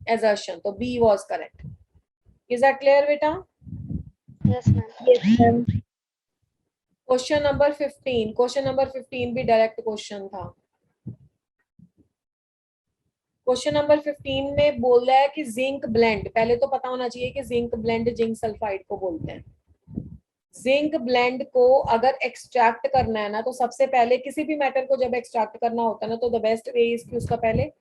S1: assertion. तो B was correct. Is that clear, बेटा?
S3: Yes, ma'am.
S5: Yes, ma'am.
S1: Question number 15, question number 15 भी डायरेक्ट क्वेश्चन था। Question number 15 में बोल रहा है कि zinc blende, पहले तो पता होना चाहिए कि जिंक ब्लेंड जिंक सल्फाइड को बोलते हैं। जिंक ब्लेंड को अगर एक्सट्रैक्ट करना है ना, तो सबसे पहले किसी भी मेटल को जब एक्सट्रैक्ट करना होता है ना, तो द बेस्ट वे इज कि उसका पहले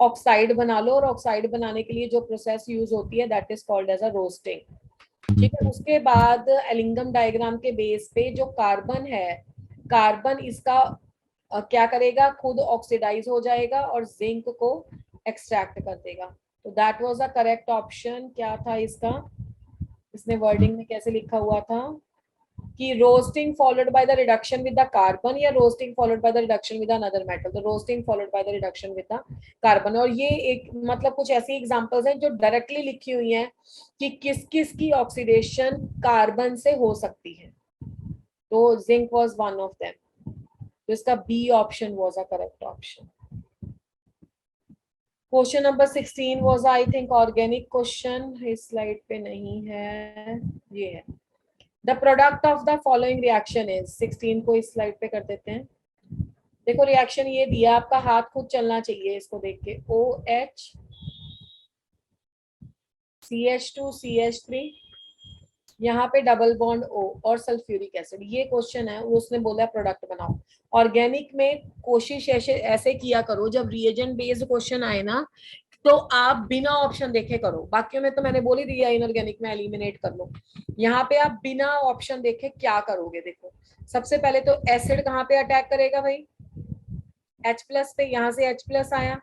S1: ऑक्साइड बना लो। और ऑक्साइड बनाने के लिए जो प्रोसेस यूज होती है that is called as a roasting. ठीक है, उसके बाद एलिंगम डायग्राम के बेस पे जो कार्बन है, कार्बन इसका क्या करेगा, खुद ऑक्सीडाइज हो जाएगा और जिंक को एक्सट्रैक्ट कर देगा। तो that was the correct option. क्या था इसका, इसने वर्डिंग में कैसे लिखा हुआ था कि roasting followed by the reduction with the carbon, या roasting followed by the reduction with another metal. तो roasting followed by the reduction with the carbon. और ये एक मतलब कुछ ऐसी एग्जांपल्स हैं जो डायरेक्टली लिखी हुई हैं कि किस किस की ऑक्सीडेशन कार्बन से हो सकती है। तो zinc was one of them. तो इसका B option was a correct option. Question number 16 was I think organic question, इस स्लाइड पे नहीं है, ये है। The product of the following reaction is, 16 को इस स्लाइड पे कर देते हैं। देखो रिएक्शन ये दिया, आपका हाथ खुद चलना चाहिए इसको देख के। OH CH2 CH3, यहाँ पे डबल बॉन्ड O और सल्फ्यूरिक एसिड। ये क्वेश्चन है, उसने बोला प्रोडक्ट बनाओ। ऑर्गेनिक में कोशिश ऐसे किया करो, जब रिएजेंट बेस्ड क्वेश्चन आए ना, तो आप बिना ऑप्शन देखे करो। बाकियों में तो मैंने बोल ही दिया, इनऑर्गेनिक में एलिमिनेट कर लो। यहाँ पे आप बिना ऑप्शन देखे क्या करोगे, देखो। सबसे पहले तो एसिड कहाँ पे अटैक करेगा भाई, H+ पे। यहाँ से H+ आया,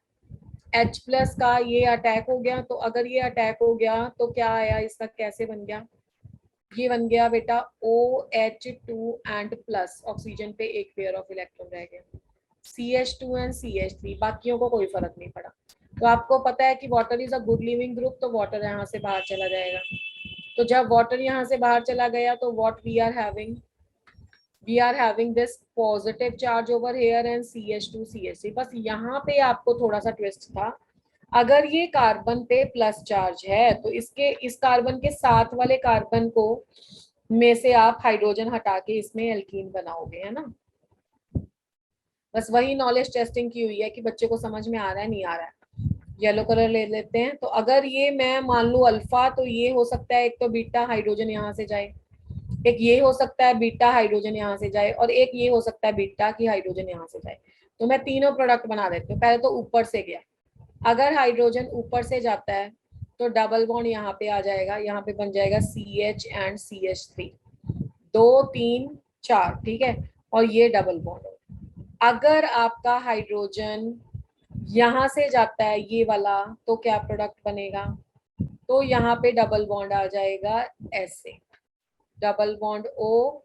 S1: H+ का ये अटैक हो गया। तो अगर ये अटैक हो गया तो क्या आया, इसका कैसे बन गया, ये बन गया बेटा OH2 एंड प्लस, ऑक्सीजन पे एक पेयर ऑफ इलेक्ट्रॉन रह गए, CH2 एंड CH3, बाकियों को कोई फर्क नहीं पड़ा। तो आपको पता है कि water is a good leaving group, तो वाटर यहाँ से बाहर चला जाएगा। तो जब वाटर यहाँ से बाहर चला गया तो what we are having this positive charge over here and CH2 CH3। बस यहाँ पे आपको थोड़ा सा ट्विस्ट था, अगर ये कार्बन पे प्लस चार्ज है तो इसके इस कार्बन के साथ वाले कार्बन को में से आप हाइड्रोजन हटा के इसमें एल्कीन बनाओगे, है ना। बस वही नॉलेज टेस्टिंग की हुई है कि बच्चे को समझ में आ रहा है नहीं आ रहा है। येलो कलर ले लेते हैं। तो अगर ये मैं मान लूं अल्फा, तो ये हो सकता है एक तो बीटा हाइड्रोजन यहाँ से जाए, एक ये हो सकता है बीटा हाइड्रोजन यहाँ से जाए, और एक ये हो सकता है बीटा की हाइड्रोजन यहाँ से जाए। तो मैं तीनों प्रोडक्ट बना देती हूँ। पहले तो ऊपर से गया, अगर हाइड्रोजन ऊपर से जाता है तो डबल बॉन्ड यहाँ पे आ जाएगा, यहाँ पे बन जाएगा CH एंड CH3, 2 3 4, ठीक है। और ये डबल बॉन्ड। अगर आपका हाइड्रोजन यहाँ से जाता है ये वाला, तो क्या प्रोडक्ट बनेगा, तो यहाँ पे डबल बॉन्ड आ जाएगा ऐसे, डबल बॉन्ड O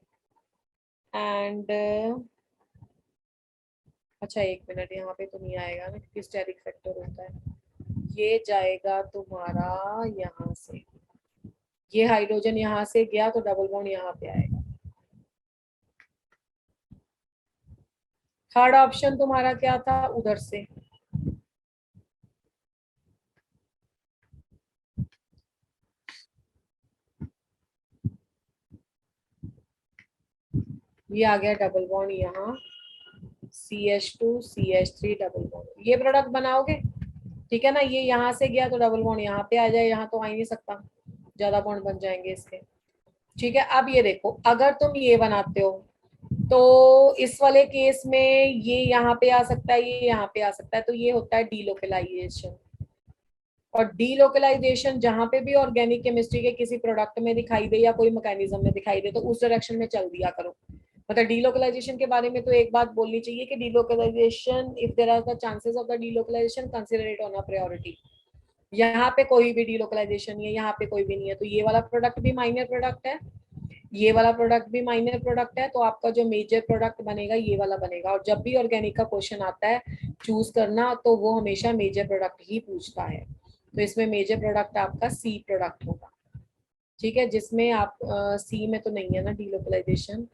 S1: एंड अच्छा एक मिनट, यहाँ पे तो नहीं आएगा ना क्योंकि स्टेरिक फैक्टर होता है। ये जाएगा तुम्हारा यहाँ से, ये हाइड्रोजन यहाँ से गया तो डबल बॉन्ड यहाँ पे आएगा। थर्ड ऑप्शन तुम्हारा क्या था उधर से? ये आ गया डबल बॉन्ड यहाँ, CH2 CH3 डबल बॉन्ड, ये प्रोडक्ट बनाओगे, ठीक है ना। ये यहाँ से गया तो डबल बॉन्ड यहाँ पे आ जाए, यहाँ तो आ ही नहीं सकता, ज्यादा बॉन्ड बन जाएंगे इसके, ठीक है। अब ये देखो, अगर तुम ये बनाते हो तो इस वाले केस में ये यहाँ पे आ सकता है, ये यहाँ पे आ सकता है, तो ये होता है डीलोकलाइजेशन। और डीलोकलाइजेशन जहां पे भी ऑर्गेनिक केमिस्ट्री के किसी प्रोडक्ट में दिखाई दे या कोई मैकेनिज्म में दिखाई दे तो उस डायरेक्शन में चल दिया करो। मतलब डीलोकलाइजेशन के बारे में तो एक बात बोलनी चाहिए कि delocalisation, if there are the chances of the delocalisation, consider it on a priority. यहाँ पे कोई भी डीलोकलाइजेशन नहीं है, यहाँ पे कोई भी नहीं है, तो ये वाला प्रोडक्ट भी माइनर प्रोडक्ट है, ये वाला प्रोडक्ट भी माइनर प्रोडक्ट है, तो आपका जो मेजर प्रोडक्ट बनेगा ये वाला बनेगा। और जब भी ऑर्गेनिक का क्वेश्चन आता है चूज करना, तो वो हमेशा मेजर प्रोडक्ट ही पूछता है। तो इसमें मेजर प्रोडक्ट आपका सी प्रोडक्ट होगा, ठीक है, जिसमें आप सी में तो नहीं है ना डीलोकलाइजेशन।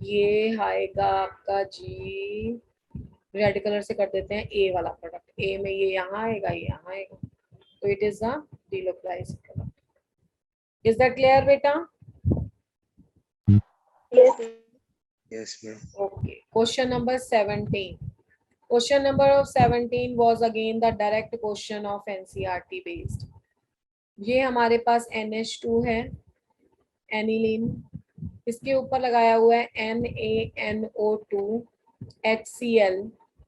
S1: ये आएगा आपका जी, रेड कलर से कर देते हैं, ए वाला प्रोडक्ट, ए में ये यहाँ आएगा, ये यहाँ आएगा, तो it is a delocalised product. Is that clear बेटा?
S3: Yes.
S2: Yes, ma'am.
S1: Okay. Question number 17. Question number of 17 was again the direct question of NCERT based. ये हमारे पास NH2 है, एनिलीन, इसके ऊपर लगाया हुआ है NaNO2 HCl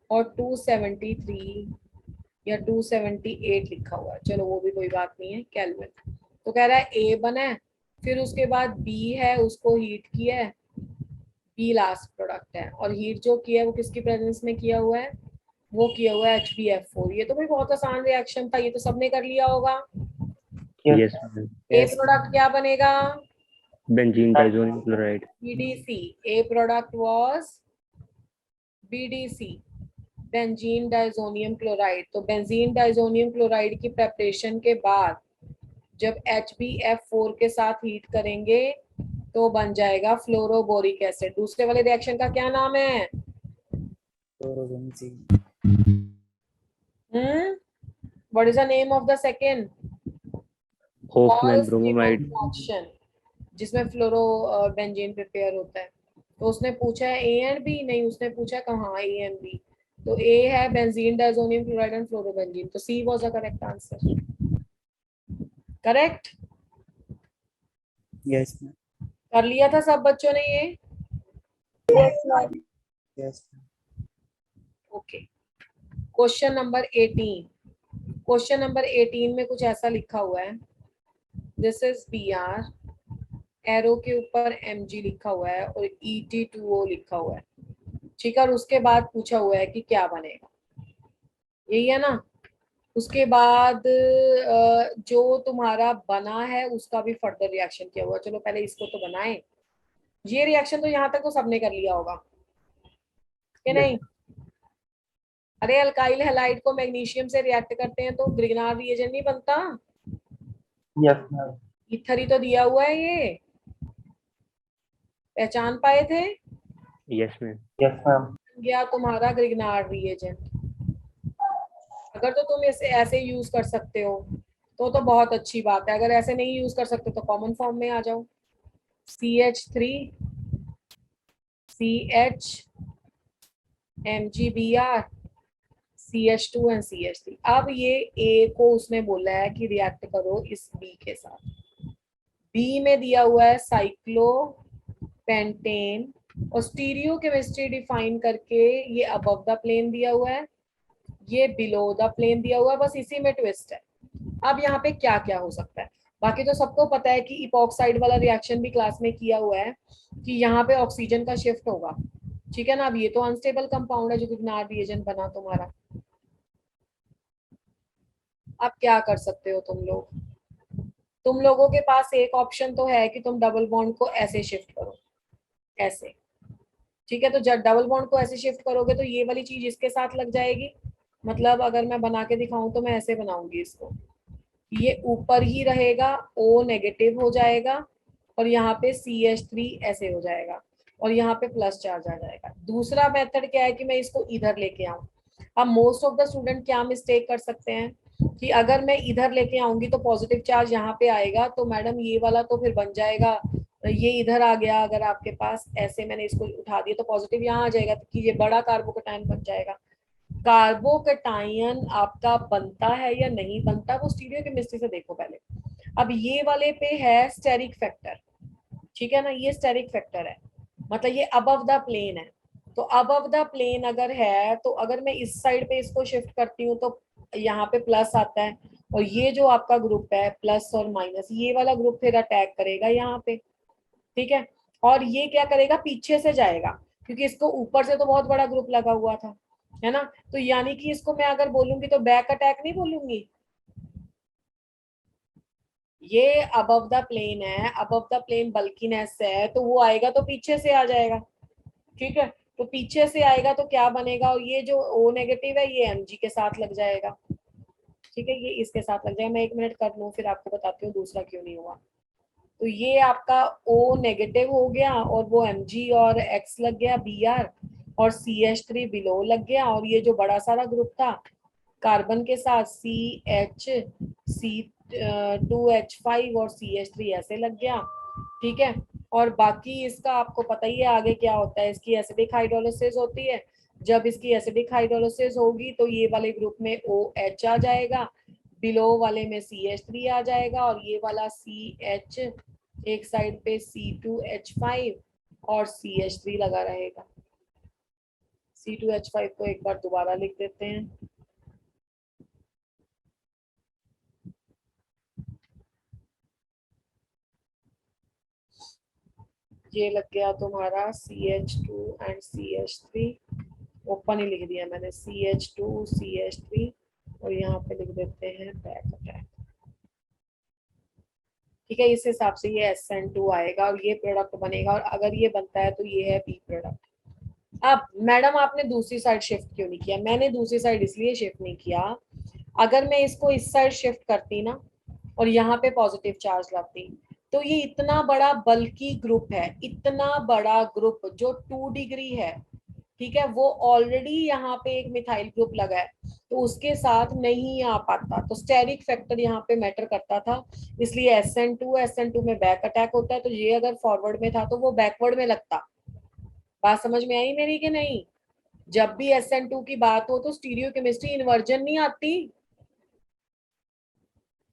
S1: और 273 या 278 लिखा हुआ है, चलो वो भी कोई बात नहीं है, केल्विन। तो कह रहा है A बना है, फिर उसके बाद B है, उसको हीट किया है, बी लास्ट प्रोडक्ट है, और हीट जो किया है वो किसकी प्रेजेंस में किया हुआ है, वो किया हुआ है HbF4। ये तो भाई बहुत आसान रिएक्शन था, ये तो सबने कर लिया होगा।
S4: Yes, ma'am.
S1: ए प्रोडक्ट क्या बनेगा?
S4: Benzene diazonium chloride.
S1: BDC। A product was BDC, benzene diazonium chloride. तो बेंजीन डाइजोनियम क्लोराइड की प्रेपरेशन के बाद जब HbF4 के साथ हीट करेंगे तो बन जाएगा फ्लोरोबोरिक एसिड। दूसरे वाले रिएक्शन का क्या नाम है? What is the name of the second?
S4: Hoffman bromide.
S1: Reaction जिसमें फ्लोरो बेंजीन प्रिपेयर होता है। तो उसने पूछा है ए एंड बी, नहीं उसने पूछा कहाँ ए एंड बी, तो ए है benzene diazonium chloride and fluorobenzene, तो C was the correct answer. Correct?
S2: Yes, ma'am.
S1: कर लिया था सब बच्चों ने ये?
S3: Yes, ma'am.
S2: Yes,
S1: okay. Question number 18। Question number 18 में कुछ ऐसा लिखा हुआ है, दिस इज Br, एरो के ऊपर Mg लिखा हुआ है और Et2O लिखा हुआ है, ठीक है। और उसके बाद पूछा हुआ है कि क्या बनेगा, यही है ना। उसके बाद जो तुम्हारा बना है उसका भी फर्दर रिएक्शन किया हुआ। चलो पहले इसको तो बनाए। ये रिएक्शन तो यहाँ तक तो सबने कर लिया होगा कि नहीं? अरे अल्काइल हैलाइड को मैग्नीशियम से रिएक्ट करते हैं तो ग्रिग्नार्ड रिएजेंट नहीं बनता,
S2: yes, ma'am.
S1: ईथर ही तो दिया हुआ है, ये पहचान पाए थे?
S4: Yes, ma'am.
S2: Yes, ma'am.
S1: गया तुम्हारा ग्रिग्नार्ड रिएजेंट। अगर तो तुम इसे ऐसे यूज कर सकते हो तो बहुत अच्छी बात है, अगर ऐसे नहीं यूज कर सकते तो कॉमन फॉर्म में आ जाओ, CH3 CH MgBr CH2 and CH3। अब ये A को उसने बोला है कि रिएक्ट करो इस B के साथ। B में दिया हुआ है साइक्लोपेंटेन और स्टीरियो केमिस्ट्री डिफाइन करके ये अबव द प्लेन दिया हुआ है, ये बिलो द प्लेन दिया हुआ है, बस इसी में ट्विस्ट है। अब यहाँ पे क्या क्या हो सकता है, बाकी तो सबको पता है कि इपॉक्साइड वाला रिएक्शन भी क्लास में किया हुआ है कि यहाँ पे ऑक्सीजन का शिफ्ट होगा, ठीक है ना। अब ये तो अनस्टेबल कंपाउंड है जो ग्रिग्नार्ड रिएजेंट बना तुम्हारा। अब क्या कर सकते हो तुम लोग? तुम लोगों के पास एक ऑप्शन तो है कि तुम डबल बॉन्ड को ऐसे शिफ्ट करो, ऐसे, ठीक है। तो जब डबल बॉन्ड को ऐसे शिफ्ट करोगे तो ये वाली चीज इसके साथ लग जाएगी, मतलब अगर मैं बना के दिखाऊं तो मैं ऐसे बनाऊंगी इसको, ये ऊपर ही रहेगा, O नेगेटिव हो जाएगा और यहाँ पे CH3 ऐसे हो जाएगा। और यहाँ पे प्लस चार्ज आ जाएगा। दूसरा मेथड क्या है कि मैं इसको इधर लेके आऊं। अब मोस्ट ऑफ द स्टूडेंट क्या मिस्टेक कर सकते हैं कि अगर मैं इधर लेके आऊंगी तो पॉजिटिव चार्ज यहाँ पे आएगा, तो मैडम ये वाला तो फिर बन जाएगा, ये इधर आ गया, अगर आपके पास ऐसे मैंने इसको उठा दिया तो पॉजिटिव यहाँ आ जाएगा, तो ये बड़ा कार्बोकेटायन बन जाएगा। कार्बोकेटायन आपका बनता है या नहीं बनता वो स्टीरियोकेमिस्ट्री से देखो पहले। अब ये वाले पे है स्टेरिक फैक्टर, ठीक है ना, ये स्टेरिक फैक्टर है, मतलब ये अबव द प्लेन है। तो अबव द प्लेन अगर है तो अगर मैं इस साइड पे इसको शिफ्ट करती हूँ तो यहाँ पे प्लस आता है, और ये जो आपका ग्रुप है प्लस और माइनस, ये वाला ग्रुप फिर अटैक करेगा यहाँ पे, ठीक है। और ये क्या करेगा, पीछे से जाएगा, क्योंकि इसको ऊपर से तो बहुत बड़ा ग्रुप लगा हुआ था, है ना। तो यानी कि इसको मैं अगर बोलूंगी तो बैक अटैक नहीं बोलूंगी, ये अबव द प्लेन है, अबव द प्लेन बल्कीनेस है, तो वो आएगा तो पीछे से आ जाएगा, ठीक है। तो पीछे से आएगा तो क्या बनेगा, और ये जो O नेगेटिव है ये Mg के साथ लग जाएगा, ठीक है, ये इसके साथ लग जाएगा। मैं 1 मिनट कर लूँ फिर आपको बताती हूँ दूसरा क्यों नहीं हुआ। तो ये आपका O नेगेटिव हो गया और वो Mg और X लग गया Br, और CH3 बिलो लग गया, और ये जो बड़ा सारा ग्रुप था कार्बन के साथ CH C2H5 और CH3 ऐसे लग गया, ठीक है। और बाकी इसका आपको पता ही है आगे क्या होता है, इसकी एसिडिक हाइड्रोलिसिस होती है। जब इसकी एसिडिक हाइड्रोलिसिस होगी तो ये वाले ग्रुप में OH आ जाएगा, बिलो वाले में CH3 आ जाएगा, और ये वाला CH एक साइड पे C2H5 और CH3 लगा रहेगा। C2H5 को एक बार दोबारा लिख देते हैं, ये लग गया तुम्हारा CH2 एंड CH3, ओपन ही लिख दिया मैंने, CH2 CH3, और यहाँ पे लिख देते हैं बैक अटैक, ठीक है। इस हिसाब से ये SN2 आएगा और ये प्रोडक्ट बनेगा, और अगर ये बनता है तो ये है बी प्रोडक्ट। अब मैडम आपने दूसरी साइड शिफ्ट क्यों नहीं किया, मैंने दूसरी साइड इसलिए शिफ्ट नहीं किया, अगर मैं इसको इस साइड शिफ्ट करती ना और यहाँ पे पॉजिटिव चार्ज लाती, तो ये इतना बड़ा बल्कि ग्रुप है, इतना बड़ा ग्रुप जो 2 डिग्री है, ठीक है, वो ऑलरेडी यहाँ पे एक मिथाइल ग्रुप लगा है, तो उसके साथ नहीं आ पाता, तो स्टेरिक फैक्टर यहाँ पे मैटर करता था, इसलिए SN2 में बैक अटैक होता है, तो ये अगर फॉरवर्ड में था तो वो बैकवर्ड में लगता। बात समझ में आई मेरी कि नहीं। जब भी SN2 की बात हो तो स्टीरियो केमिस्ट्री इन्वर्जन नहीं आती,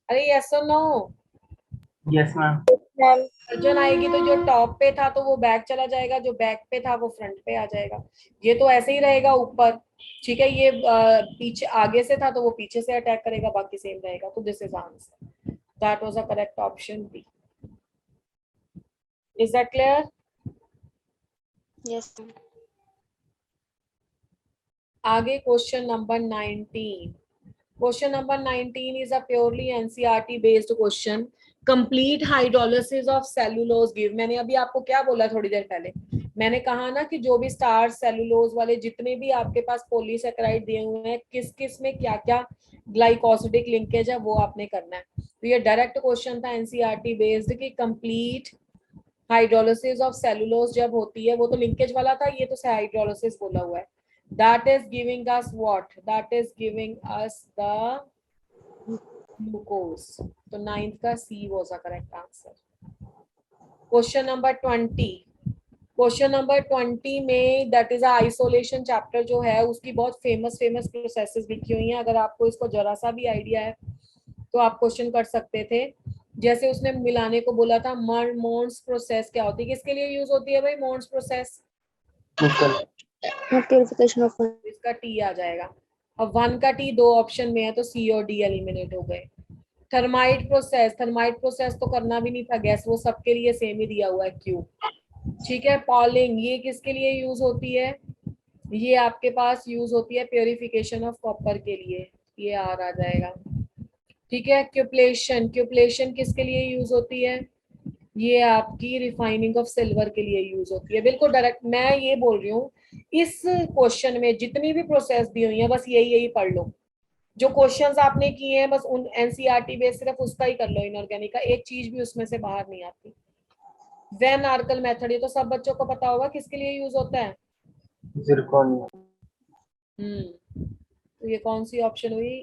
S1: अरे यस और no,
S2: Yes, ma'am.
S3: Ma'am
S1: inversion आएगी तो जो टॉप पे था तो वो बैक चला जाएगा, जो बैक पे था वो फ्रंट पे आ जाएगा, ये तो ऐसे ही रहेगा ऊपर, ठीक है। ये पीछे आगे से था तो वो पीछे से अटैक करेगा, बाकी सेम रहेगा, तो this is answer, that was a correct option B. Is that clear.
S3: Yes ma'am
S1: आगे question number 19। Question number 19 is a purely NCERT based question. Complete hydrolysis of cellulose give. मैंने अभी आपको क्या बोला थोड़ी देर पहले, मैंने कहा ना कि जो भी स्टार सेलुलोज वाले जितने भी आपके पास पॉलीसेकेराइड दिए हुए हैं, किस किस में क्या क्या ग्लाइकोसिडिक लिंकेज है वो आपने करना है। तो ये डायरेक्ट क्वेश्चन था NCERT बेस्ड कि कंप्लीट हाइड्रोलिसिस ऑफ सेलुलोज जब होती है, वो तो लिंकेज वाला था, ये तो हाइड्रोलिसिस बोला हुआ है, that is giving us what, that is giving us the glucose, तो 9th का C was a correct answer। Question number 20, question number 20 में दैट इज आइसोलेशन चैप्टर जो है उसकी बहुत फेमस प्रोसेसेस लिखी हुई हैं, अगर आपको इसको जरा सा भी आइडिया है तो आप क्वेश्चन कर सकते थे। जैसे उसने मिलाने को बोला था, मोन्स प्रोसेस क्या होती है, किसके लिए यूज होती है भाई मोन्स प्रोसेस,
S2: Nickel.
S3: प्यूरिफिकेशन ऑफ
S1: इसका टी आ जाएगा। अब 1 का टी 2 ऑप्शन में है तो सी और डी एलिमिनेट हो गए। थर्माइट प्रोसेस तो करना भी नहीं था, गैस वो सबके लिए सेम ही दिया हुआ है क्यू, ठीक है। पॉलिंग ये किसके लिए यूज होती है, ये आपके पास यूज होती है प्योरिफिकेशन ऑफ कॉपर के लिए, ये आर आ जाएगा, ठीक है। क्यूपलेशन किसके लिए यूज होती है, ये आपकी रिफाइनिंग ऑफ सिल्वर के लिए यूज होती है। बिल्कुल डायरेक्ट मैं ये बोल रही हूँ, इस क्वेश्चन में जितनी भी प्रोसेस दी हुई है बस यही पढ़ लो, जो क्वेश्चंस आपने किए हैं बस उन NCERT बेस सिर्फ उसका ही कर लो, इनऑर्गेनिक का एक चीज भी उसमें से बाहर नहीं आती। वेन आर्कल मेथड, ये तो सब बच्चों को पता होगा किसके लिए यूज होता है।
S2: zirconia,
S1: तो ये कौन सी ऑप्शन हुई,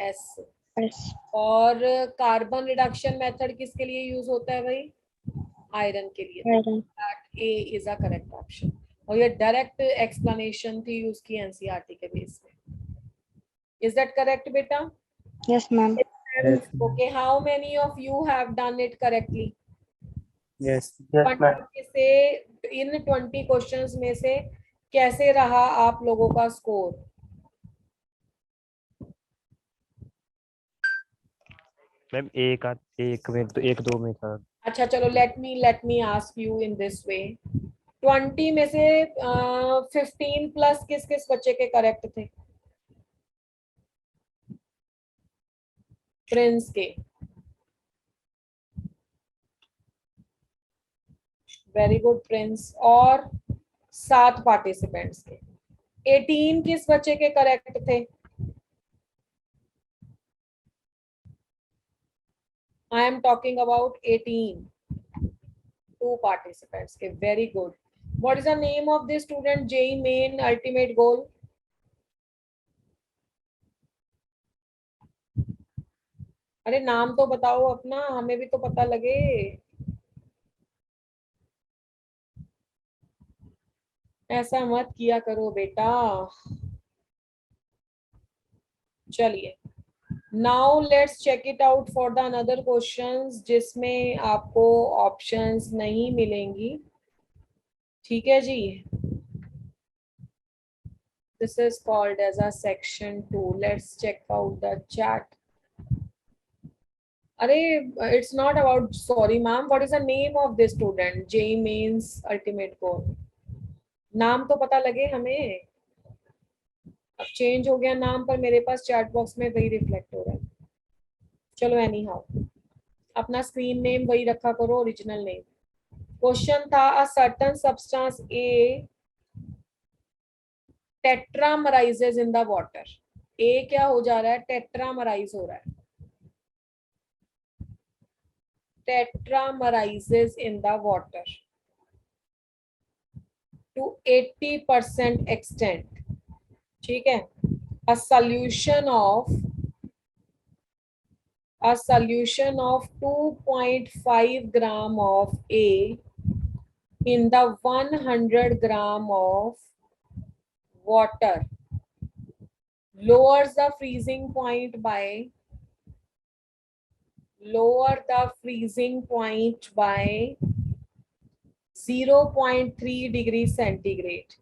S1: एस।
S3: S.
S1: और कार्बन रिडक्शन मेथड किसके लिए यूज होता है भाई, आयरन के लिए।
S3: Iron.
S1: A is a correct option. और ये डायरेक्ट एक्सप्लेनेशन थी उसकी एनसीईआरटी के बेस में। इज दैट करेक्ट बेटा?
S3: Yes, ma'am.
S4: Yes.
S1: Okay, how many of you have done it correctly?
S4: Yes.
S2: yes ma'am,
S1: 20 में से, इन 20 क्वेश्चंस में से कैसे रहा आप लोगों का स्कोर?
S4: मैम एक में तो एक दो में था।
S1: अच्छा चलो, let me ask you in this way, 20 में से 15 प्लस किस किस बच्चे के करेक्ट थे? प्रिंस के, वेरी गुड प्रिंस। और 7 पार्टिसिपेंट्स के। 18 किस बच्चे के करेक्ट थे? I am talking about 18, 2 participants के, very good. What is the name of this student? JEE main ultimate goal? अरे नाम तो बताओ अपना, हमें भी तो पता लगे। ऐसा मत किया करो बेटा। चलिए, now let's check it out for the another questions जिसमें आपको ऑप्शंस नहीं मिलेंगी। ठीक है जी, this is called as a section 2. Let's check out the chat. अरे it's not about, sorry ma'am, what is the name of this student? JEE means ultimate goal, नाम तो पता लगे हमें। अब चेंज हो गया नाम, पर मेरे पास चैट बॉक्स में वही रिफ्लेक्ट हो रहा है। चलो एनी हाउ, अपना स्क्रीन नेम वही रखा करो, ओरिजिनल नेम। क्वेश्चन था, a certain substance A tetramerizes in the water. A क्या हो जा रहा है, टेट्रामराइज हो रहा है। tetramerizes in the water to 80% extent. ठीक है, a solution of 2.5 gram of A in the 100 gram of water lowers the freezing point by 0.3 degree centigrade.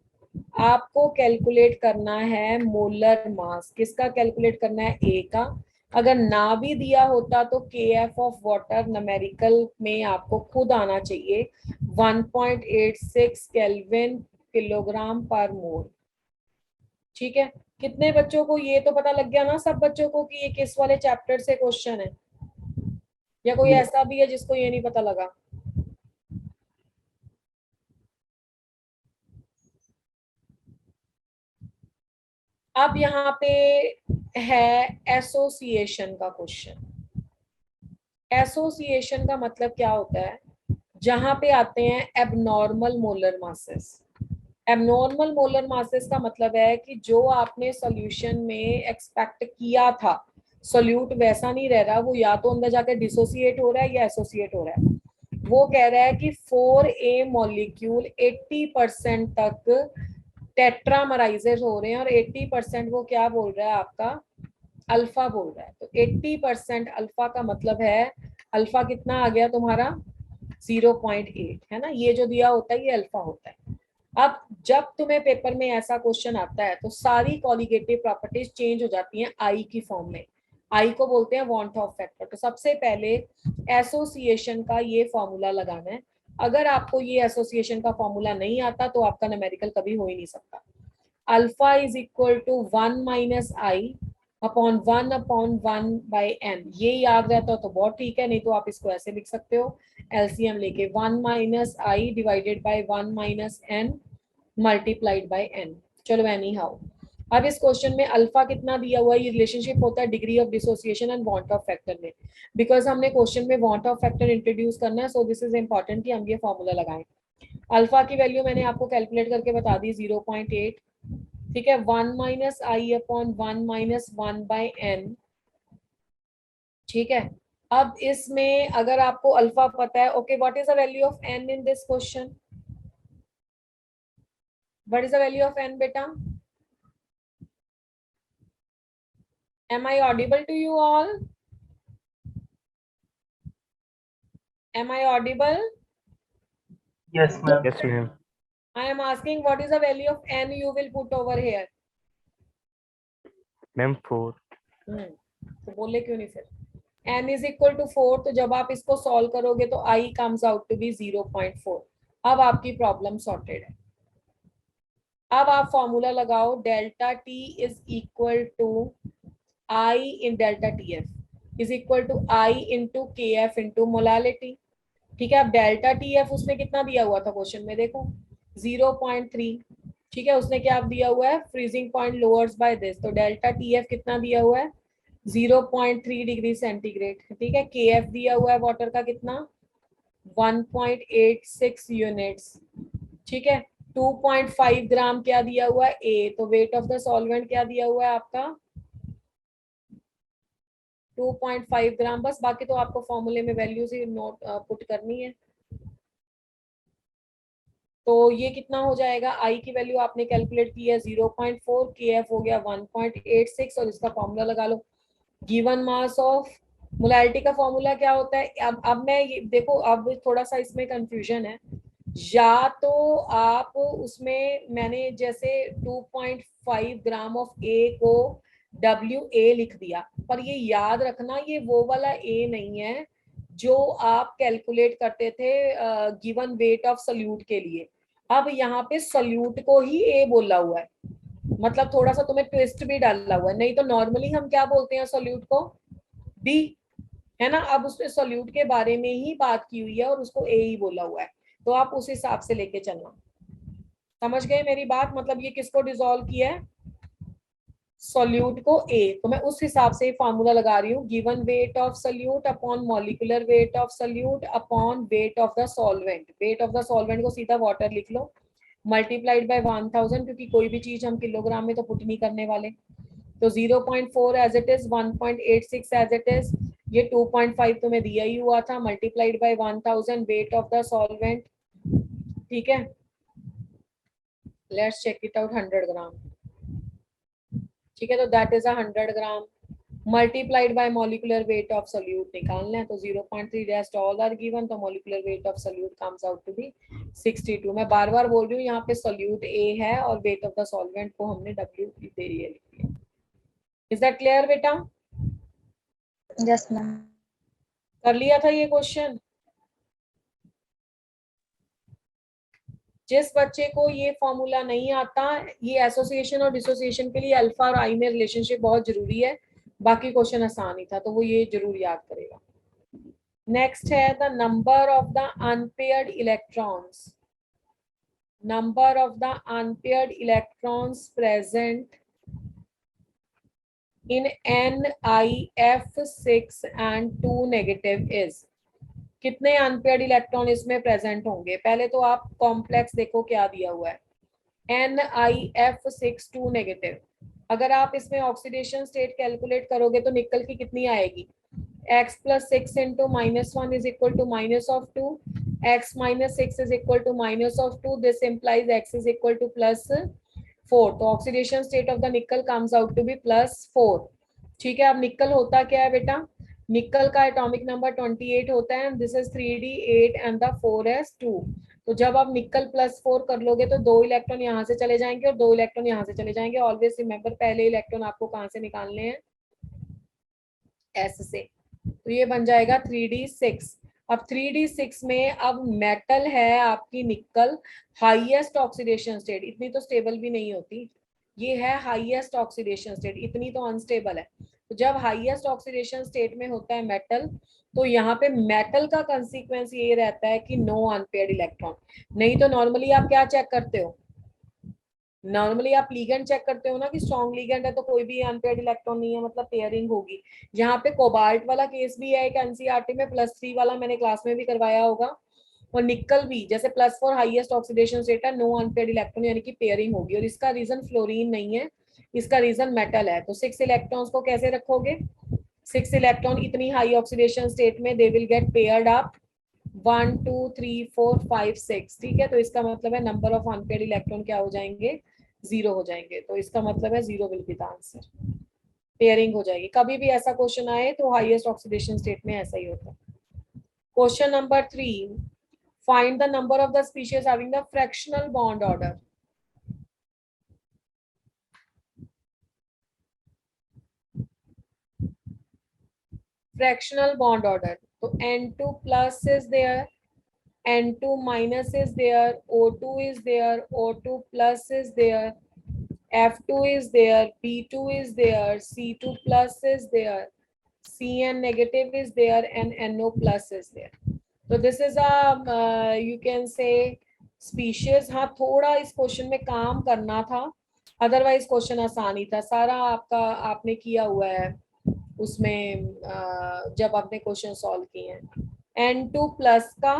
S1: आपको कैलकुलेट करना है मोलर मास। किसका कैलकुलेट करना है, ए का। अगर ना भी दिया होता तो KF ऑफ वाटर न्यूमेरिकल में आपको खुद आना चाहिए, 1.86 केल्विन किलोग्राम पर मोल। ठीक है, कितने बच्चों को ये तो पता लग गया ना, सब बच्चों को, कि ये किस वाले चैप्टर से क्वेश्चन है? या कोई ऐसा भी है जिसको ये नहीं पता लगा? अब यहाँ पे है एसोसिएशन का क्वेश्चन। एसोसिएशन का मतलब क्या होता है, जहां पे आते हैं abnormal molar masses. Abnormal molar masses का मतलब है कि जो आपने सॉल्यूशन में एक्सपेक्ट किया था, सोल्यूट वैसा नहीं रह रहा, वो या तो अंदर जाकर डिसोसिएट हो रहा है या एसोसिएट हो रहा है। वो कह रहा है कि 4A मॉलिक्यूल 80% तक टेट्रामराइजेज हो रहे हैं, और 80% वो क्या बोल रहा है आपका, अल्फा बोल रहा है। तो 80% अल्फा का मतलब है, अल्फा कितना आ गया तुम्हारा, 0.8 है ना। ये जो दिया होता है ये अल्फा होता है। अब जब तुम्हें पेपर में ऐसा क्वेश्चन आता है तो सारी कॉलिगेटिव प्रॉपर्टीज चेंज हो जाती हैं आई की फॉर्म में। आई को बोलते हैं वांट ऑफ फैक्टर। तो सबसे पहले एसोसिएशन का ये फॉर्मूला लगाना है। अगर आपको ये एसोसिएशन का फॉर्मूला नहीं आता तो आपका न्यूमेरिकल कभी हो ही नहीं सकता। Alpha is equal to 1 minus i upon 1 by n. ये याद रहता हो तो बहुत ठीक है, नहीं तो आप इसको ऐसे लिख सकते हो, एलसीएम लेके 1 minus i divided by 1 minus n multiplied by n. चलो एनी हाउ, अब इस क्वेश्चन में अल्फा कितना दिया हुआ है, ये रिलेशनशिप होता है degree of dissociation and want of factor में, बिकॉज हमने क्वेश्चन में वांट ऑफ फैक्टर इंट्रोड्यूस करना है, सो दिस इज इंपॉर्टेंट कि हम ये फॉर्मूला लगाएं। अल्फा की वैल्यू मैंने आपको कैलकुलेट करके बता दी 0.8, ठीक है, 1 minus i upon 1 minus 1 by n, ठीक है। अब इसमें अगर आपको अल्फा पता है, okay, what is the value of n in this question, what is the value of n बेटा? Am I audible to you all? Am I audible?
S2: Yes, ma'am.
S4: Yes, ma'am.
S1: I am asking what is the value of n you will put over here?
S4: Ma'am, 4.
S1: तो बोले क्यों नहीं फिर? n is equal to 4, तो जब आप इसको solve करोगे तो i comes out to be 0.4। अब आपकी प्रॉब्लम सॉर्टेड है। अब आप फॉर्मूला लगाओ, delta t is equal to i in delta tf is equal to i into K f into molality, ठीक है। अब डेल्टा टीएफ उसने कितना दिया हुआ था क्वेश्चन में, देखो 0.3, ठीक है। उसने क्या दिया हुआ है, freezing point lowers by this, तो डेल्टा टीएफ कितना दिया हुआ है 0.3 डिग्री सेंटीग्रेड, ठीक है। केएफ दिया हुआ है वाटर का कितना 1.86 यूनिट्स, ठीक है। 2.5 ग्राम क्या दिया हुआ है ए, तो वेट ऑफ द सॉल्वेंट क्या दिया हुआ है आपका 2.5 ग्राम, बस बाकी तो आपको फॉर्मूले में वैल्यूज ही नोट पुट करनी है। तो ये कितना हो जाएगा, आई की वैल्यू आपने कैलकुलेट की है 0.4, के एफ हो गया 1.86 और इसका फॉर्मूला लगा लो। गिवन मास ऑफ मोलैलिटी का फॉर्मूला क्या होता है, अब मैं ये देखो, अब थोड़ा सा इसमें कंफ्यूजन है, या तो आप उसमें मैंने जैसे 2.5 ग्राम ऑफ ए को WA लिख दिया, पर ये याद रखना ये वो वाला ए नहीं है जो आप कैलकुलेट करते थे गिवन वेट ऑफ सल्यूट के लिए। अब यहाँ पे सल्यूट को ही ए बोला हुआ है, मतलब थोड़ा सा तुम्हें ट्विस्ट भी डाला हुआ है, नहीं तो नॉर्मली हम क्या बोलते हैं सल्यूट को बी, है ना। अब उसने सल्यूट के बारे में ही बात की हुई है और उसको ए ही बोला हुआ है, तो आप उस हिसाब से लेके चलना। समझ गए मेरी बात, मतलब ये किसको डिसॉल्व किया है, सॉल्यूट को ए, तो मैं उस हिसाब से फार्मूला लगा रही हूँ, given weight of solute upon molecular weight of solute upon weight of the solvent, wait of the solvent को सीधा वाटर लिख लो, मल्टीप्लाइड बाय 1000, क्योंकि कोई भी चीज हम किलोग्राम में तो पुट नहीं करने वाले, तो 0.4 as it is, 1.86 as it is, ये 2.5 तुम्हें दिया ही हुआ था, multiplied by 1000 weight of the solvent, ठीक है। Let's check it out, 100 gram, ठीक है, तो that is 100 gram multiplied by molecular weight of solute निकालना है, तो 0.3 रेस्ट ऑल आर गिवन, तो molecular weight of solute comes out to be 62। मैं बार बार बोल रही हूँ, यहाँ पे सोल्यूट ए है और वेट ऑफ द सॉल्वेंट को हमने W दे रही है। इज दैट क्लियर बेटा?
S3: Yes, ma'am.
S1: कर लिया था ये क्वेश्चन? जिस बच्चे को ये फॉर्मूला नहीं आता, ये एसोसिएशन और डिसोसिएशन के लिए अल्फा और आई में रिलेशनशिप बहुत जरूरी है, बाकी क्वेश्चन आसान ही था, तो वो ये जरूर याद करेगा। नेक्स्ट है the number of the unpaired electrons, number of the unpaired electrons present in NiF6 and 2 negative is, कितने अनपेयर्ड इलेक्ट्रॉन इसमें प्रेजेंट होंगे। पहले तो आप कॉम्प्लेक्स देखो क्या दिया हुआ है, NiF6 2 नेगेटिव, अगर आप इसमें ऑक्सीडेशन स्टेट कैलकुलेट करोगे तो निकल की कितनी आएगी, x plus 6 into -1 is equal to minus of 2, x minus 6 is equal to minus of 2, this implies x is equal to plus 4, तो ऑक्सीडेशन स्टेट ऑफ द निकल कम्स आउट टू बी +4, ठीक है। अब निकल होता क्या है बेटा, निकल का एटॉमिक नंबर 28 होता है, this is 3d8 and the 4s2, तो जब आप निकल +4 कर लोगे तो 2 इलेक्ट्रॉन यहाँ से चले जाएंगे और 2 इलेक्ट्रॉन यहाँ से चले जाएंगे। ऑलवेज रिमेंबर, पहले इलेक्ट्रॉन आपको कहाँ से निकालने हैं, S से, तो ये बन जाएगा 3d6। अब 3d6 में अब मेटल है आपकी निकल, हाईएस्ट ऑक्सीडेशन स्टेट, इतनी तो स्टेबल भी नहीं होती, ये है हाईएस्ट ऑक्सीडेशन स्टेट, इतनी तो अनस्टेबल है। तो जब हाईएस्ट ऑक्सीडेशन स्टेट में होता है मेटल, तो यहाँ पे मेटल का कंसीक्वेंस ये रहता है कि नो अनपेयर्ड इलेक्ट्रॉन, नहीं तो नॉर्मली आप क्या चेक करते हो, नॉर्मली आप लिगेंड चेक करते हो ना कि स्ट्रॉन्ग लिगेंड है तो कोई भी अनपेयर्ड इलेक्ट्रॉन नहीं है, मतलब पेयरिंग होगी। यहाँ पे कोबाल्ट वाला केस भी है एक एनसीईआरटी में, +3 वाला मैंने क्लास में भी करवाया होगा। और निकल भी जैसे +4 हाईएस्ट ऑक्सीडेशन स्टेट है, नो अनपेयर्ड इलेक्ट्रॉन यानी कि पेयरिंग होगी। और इसका रीजन फ्लोरीन नहीं है, इसका रीजन मेटल है। तो 6 इलेक्ट्रॉन्स को कैसे रखोगे? 6 इलेक्ट्रॉन इतनी हाई ऑक्सीडेशन स्टेट में they will get paired up 1 2 3 4 5 6, ठीक है। तो इसका मतलब है नंबर ऑफ अनपेयर्ड इलेक्ट्रॉन क्या हो जाएंगे? 0 हो जाएंगे। तो इसका मतलब है 0 will be the answer, pairing हो जाएगी। कभी भी ऐसा क्वेश्चन आए तो हाईएस्ट ऑक्सीडेशन स्टेट में ऐसा ही होता है। Question number 3, find the number of the species having the fractional bond order. Fractional bond order. So N2 plus is there, N2 minus is there, O2 is there, O2 plus is there, F2 is there, P2 is there, C2 plus is there, Cn negative is there, and NO plus is there. So this is a you can say species. हाँ थोड़ा इस question में काम करना था, otherwise question आसान ही था। सारा आपका आपने किया हुआ है उसमें जब आपने क्वेश्चन सॉल्व किए हैं। N2 प्लस का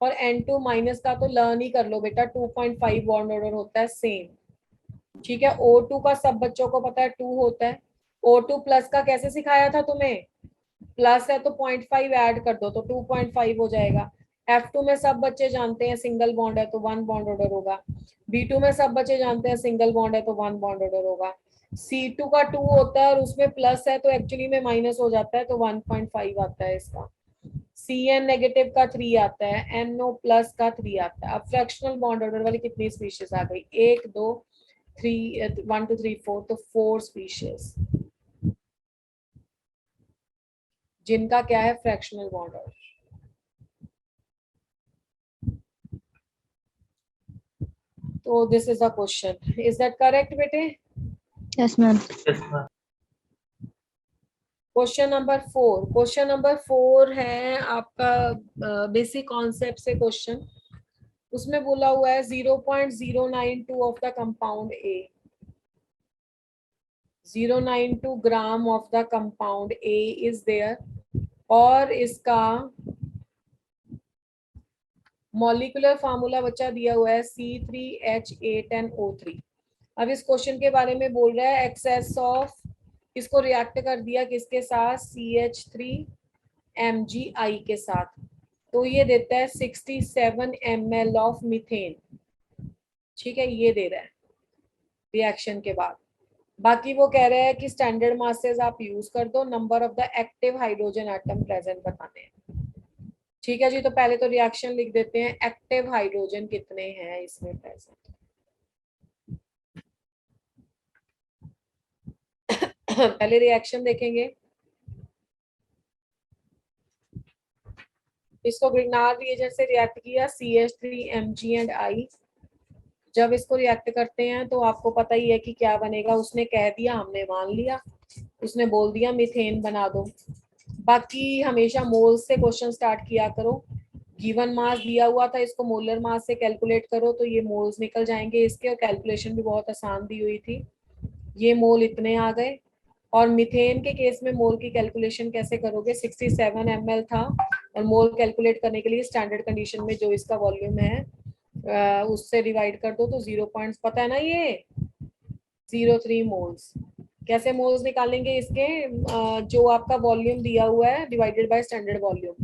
S1: और N2 माइनस का तो लर्न ही कर लो बेटा, 2.5 बॉन्ड ऑर्डर होता है सेम, ठीक है। O2 का सब बच्चों को पता है 2 होता है। O2 प्लस का कैसे सिखाया था तुम्हें? प्लस है तो 0.5 ऐड कर दो तो 2.5 हो जाएगा। F2 में सब बच्चे जानते हैं सिंगल बॉन्ड है तो 1 बॉन्ड ऑर्डर होगा। B2 में सब बच्चे जानते हैं सिंगल बॉन्ड है तो 1 बॉन्ड ऑर्डर होगा। C2 का 2 होता है और उसमें प्लस है तो एक्चुअली में माइनस हो जाता है तो 1.5 आता है इसका। Cn नेगेटिव का 3 आता है, NO प्लस का 3 आता है। अब फ्रैक्शनल बॉन्ड ऑर्डर वाली कितनी स्पीशीज आ गई? 1 2 3 1 2 3 4, तो 4 स्पीशीज जिनका क्या है फ्रैक्शनल बॉन्ड ऑर्डर। तो this is a question, is that correct बेटे?
S3: Yes, ma'am.
S2: Yes, ma'am.
S1: Question number 4, question number 4 है आपका बेसिक कॉन्सेप्ट से क्वेश्चन। उसमें बोला हुआ है 0.092 of the compound A, 092 gram of the compound A is there, और इसका मॉलिक्यूलर फार्मूला बच्चा दिया हुआ है C3H8NO3। अब इस क्वेश्चन के बारे में बोल रहा है एक्सेस ऑफ, इसको रिएक्ट कर दिया किसके साथ? CH3MgI के साथ, तो ये देता है 67 ml ऑफ मीथेन, ठीक है। ये दे रहा है रिएक्शन के बाद। बाकी वो कह रहे हैं कि स्टैंडर्ड मासेस आप यूज कर दो, number of the active hydrogen atom present बताने हैं, ठीक है जी। तो पहले तो रिएक्शन लिख देते हैं, एक्टिव हाइड्रोजन कितने हैं इसमें प्रेजेंट। पहले रिएक्शन देखेंगे, इसको ग्रिग्नार्ड रिएजेंट से रिएक्ट किया CH3Mg एंड I। जब इसको रिएक्ट करते हैं तो आपको पता ही है कि क्या बनेगा। उसने कह दिया, हमने मान लिया, उसने बोल दिया मीथेन बना दो। बाकी हमेशा मोल्स से क्वेश्चन स्टार्ट किया करो। गिवन मास दिया हुआ था, इसको मोलर मास से कैलकुलेट करो तो ये मोल्स निकल जाएंगे इसके, और कैलकुलेशन भी बहुत आसान दी हुई थी। ये मोल इतने आ गए। और मीथेन के केस में मोल की कैलकुलेशन कैसे करोगे? 67 ml था, और मोल कैलकुलेट करने के लिए स्टैंडर्ड कंडीशन में जो इसका वॉल्यूम है उससे डिवाइड कर दो तो 0 पॉइंट्स, पता है ना ये 03 मोल्स। कैसे मोल्स निकालेंगे इसके? जो आपका वॉल्यूम दिया हुआ है divided by standard volume,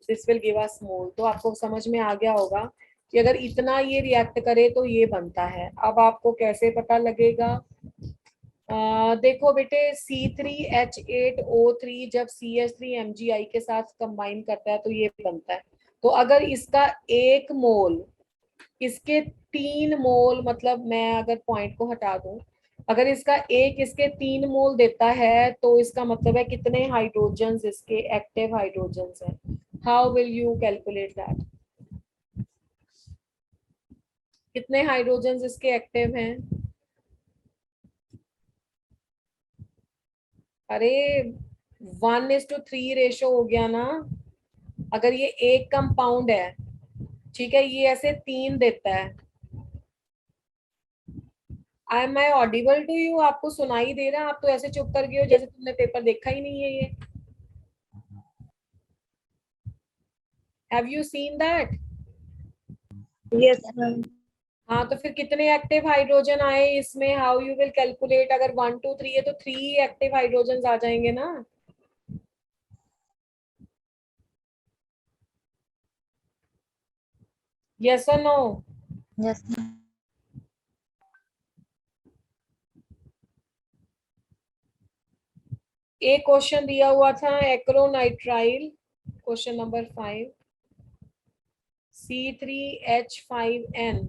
S1: this will give us mole. तो आपको समझ में आ गया होगा कि अगर इतना ये रिएक्ट करे तो ये बनता है। अब आपको कैसे पता लगेगा? देखो बेटे, C3H8O3 जब CH3MgI के साथ कंबाइन करता है तो ये बनता है। तो अगर इसका 1 मोल इसके 3 मोल, मतलब मैं अगर पॉइंट को हटा दूं, अगर इसका इसके 3 मोल देता है तो इसका मतलब है कितने हाइड्रोजन्स इसके एक्टिव हाइड्रोजन्स हैं। How will you calculate that? कितने हाइड्रोजन्स इसके एक्टिव हैं? अरे 1:3 रेशो हो गया ना। अगर ये एक कंपाउंड है, ठीक है, ये ऐसे 3 देता है, am I audible to you? आपको सुनाई दे रहा है? आप तो ऐसे चुप कर गए हो जैसे तुमने पेपर देखा ही नहीं है ये। Have you seen that?
S3: Yes, ma'am.
S1: हाँ, तो फिर कितने एक्टिव हाइड्रोजन आए इसमें? How you will calculate? अगर 1 2 3 है तो 3 एक्टिव हाइड्रोजन आ जाएंगे ना। यस और नो?
S3: Yes, ma'am.
S1: एक क्वेश्चन दिया हुआ था एक्रोनाइट्राइल, question number 5, C3H5N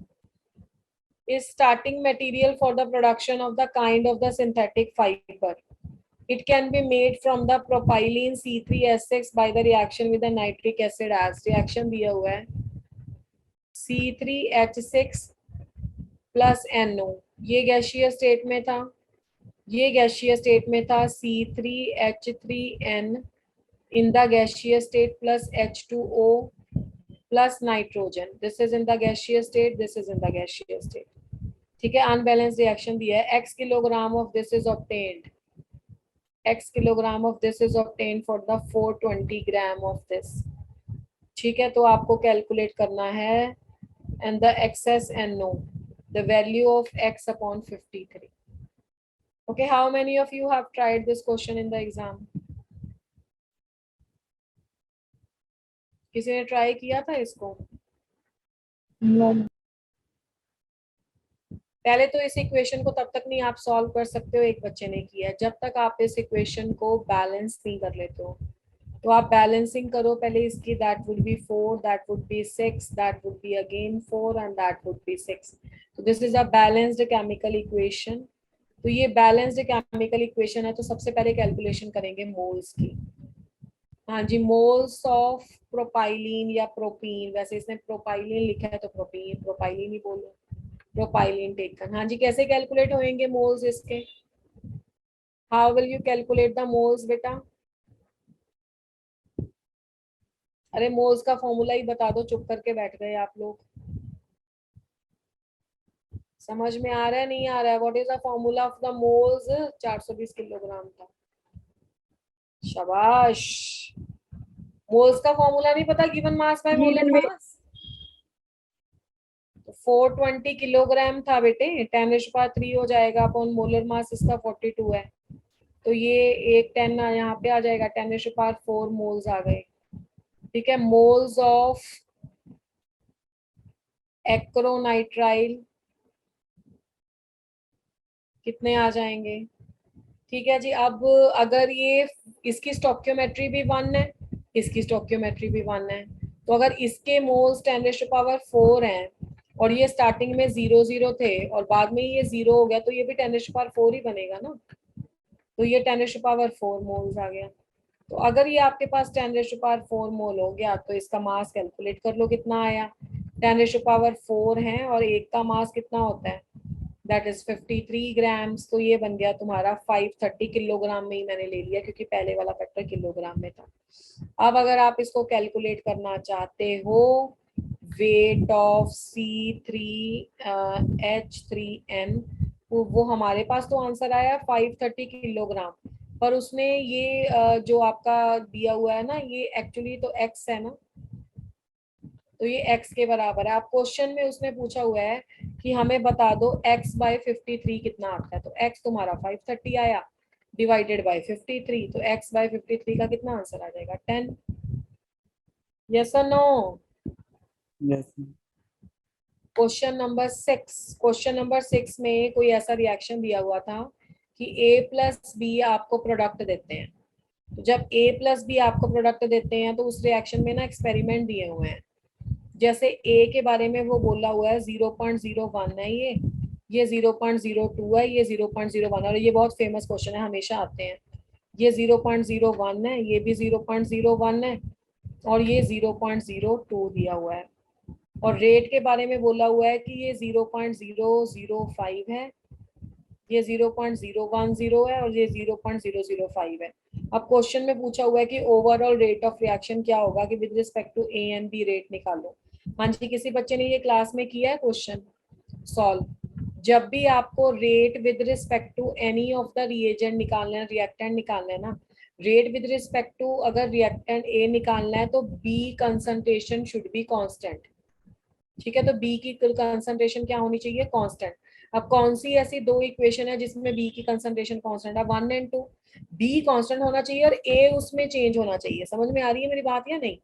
S1: is starting material for the production of the kind of the synthetic fiber. It can be made from the propylene C3H6 by the reaction with the nitric acid as reaction दिया हुआ है C3H6 plus NO, ये गैसीय state में था, ये गैसीय state में था C3H3N in the gaseous state plus H2O plus nitrogen. This is in the gaseous state, this is in the gaseous state. ठीक है, अनबैलेंस रिएक्शन दिया है। x kilogram of this is obtained, x kilogram of this is obtained for the 420 gram of this. ठीक है, तो आपको calculate करना है and the excess NO, the value of x upon 53। Okay, how many of you have tried this question in the exam? किसी ने try किया था इसको?
S3: No.
S1: पहले तो इस इक्वेशन को तब तक नहीं आप सॉल्व कर सकते हो, एक बच्चे ने किया, जब तक आप इस इक्वेशन को बैलेंस नहीं कर लेते हो। तो आप बैलेंसिंग करो पहले इसकी, that would be 4, that would be 6, that would be again 4 and that would be 6। तो this is a balanced chemical equation. तो ये बैलेंस्ड केमिकल इक्वेशन है, तो सबसे पहले कैलकुलेशन करेंगे मोल्स की। हाँ जी, मोल्स ऑफ प्रोपाइलिन या प्रोपीन, वैसे इसने प्रोपाइलिन लिखा है तो प्रोपीन प्रोपाइलिन ही बोलो, प्रोपाइलिन टेकन। हाँ जी, कैसे कैलकुलेट होंगे मोल्स इसके? How will you calculate the moles बेटा? अरे मोल्स का फॉर्मूला ही बता दो, चुप करके बैठ गए आप लोग। समझ में आ रहा है नहीं आ रहा है? What is the formula of the moles? 420 kilogram था। शाबाश। मोल्स का फॉर्मूला नहीं पता? Given mass by molar mass. तो 420 किलोग्राम था बेटे, 10⁻³ हो जाएगा अपॉन मोलर मास इसका 42 है, तो ये एक 10 यहाँ पे आ जाएगा, 10⁻⁴ मोल्स आ गए। ठीक है, मोल्स ऑफ एक्रोनाइट्राइल कितने आ जाएंगे? ठीक है जी, अब अगर ये इसकी स्टोइकियोमेट्री भी 1 है, इसकी स्टोइकियोमेट्री भी 1 है, तो अगर इसके मोल्स 10⁻⁴ हैं और ये स्टार्टिंग में 0 0 थे और बाद में ये 0 हो गया, तो ये भी 10⁻⁴ ही बनेगा ना। तो ये 10⁻⁴ मोल्स आ गया। तो अगर ये आपके पास 10⁻⁴ मोल हो गया, तो इसका मास कैलकुलेट कर लो कितना आया। 10⁻⁴ है और एक का मास कितना होता है? That is 53 grams. तो ये बन गया तुम्हारा 530 किलोग्राम में ही मैंने ले लिया क्योंकि पहले वाला फैक्टर किलोग्राम में था। अब अगर आप इसको कैलकुलेट करना चाहते हो वेट ऑफ C3H3N, वो हमारे पास तो आंसर आया 530 किलोग्राम, पर उसने ये जो आपका दिया हुआ है ना, ये एक्चुअली तो x है ना, तो ये x के बराबर है। आप क्वेश्चन में उसने पूछा हुआ है कि हमें बता दो x/53 कितना आता है, तो x तुम्हारा 530 आया डिवाइडेड बाय 53, तो x/53 का कितना आंसर आ जाएगा? 10। यस और no?
S2: Yes.
S1: Question number 6, question number 6 में कोई ऐसा रिएक्शन दिया हुआ था कि A+B आपको प्रोडक्ट देते हैं। तो जब A+B आपको प्रोडक्ट देते हैं तो उस रिएक्शन में ना एक्सपेरिमेंट दिए हुए हैं। जैसे A के बारे में वो बोला हुआ है 0.01 है, ये 0.02 है, ये 0.01, और ये बहुत फेमस क्वेश्चन है, हमेशा आते हैं। ये 0.01 है, ये भी 0.01 है, और ये 0.02 दिया हुआ है। और रेट के बारे में बोला हुआ है कि ये 0.005 है, ये 0.010 है, और ये 0.005 है। अब क्वेश्चन में पूछा हुआ है कि ओवरऑल रेट ऑफ रिएक्शन क्या होगा कि with respect to A and B rate निकालो। हाँ जी, किसी बच्चे ने ये क्लास में किया है क्वेश्चन सॉल्व? जब भी आपको rate with respect to any of the reagent निकालना है, रिएक्टेंट निकालना है ना, रेट विद रिस्पेक्ट टू अगर रिएक्टेंट ए निकालना है तो B concentration should be constant. ठीक है, तो बी की कंसंट्रेशन क्या होनी चाहिए? कांस्टेंट। अब कौन सी ऐसी दो इक्वेशन है जिसमें बी की कंसंट्रेशन कांस्टेंट है? 1 और 2। बी कांस्टेंट होना चाहिए और ए उसमें चेंज होना चाहिए। समझ में आ रही है मेरी बात या नहीं?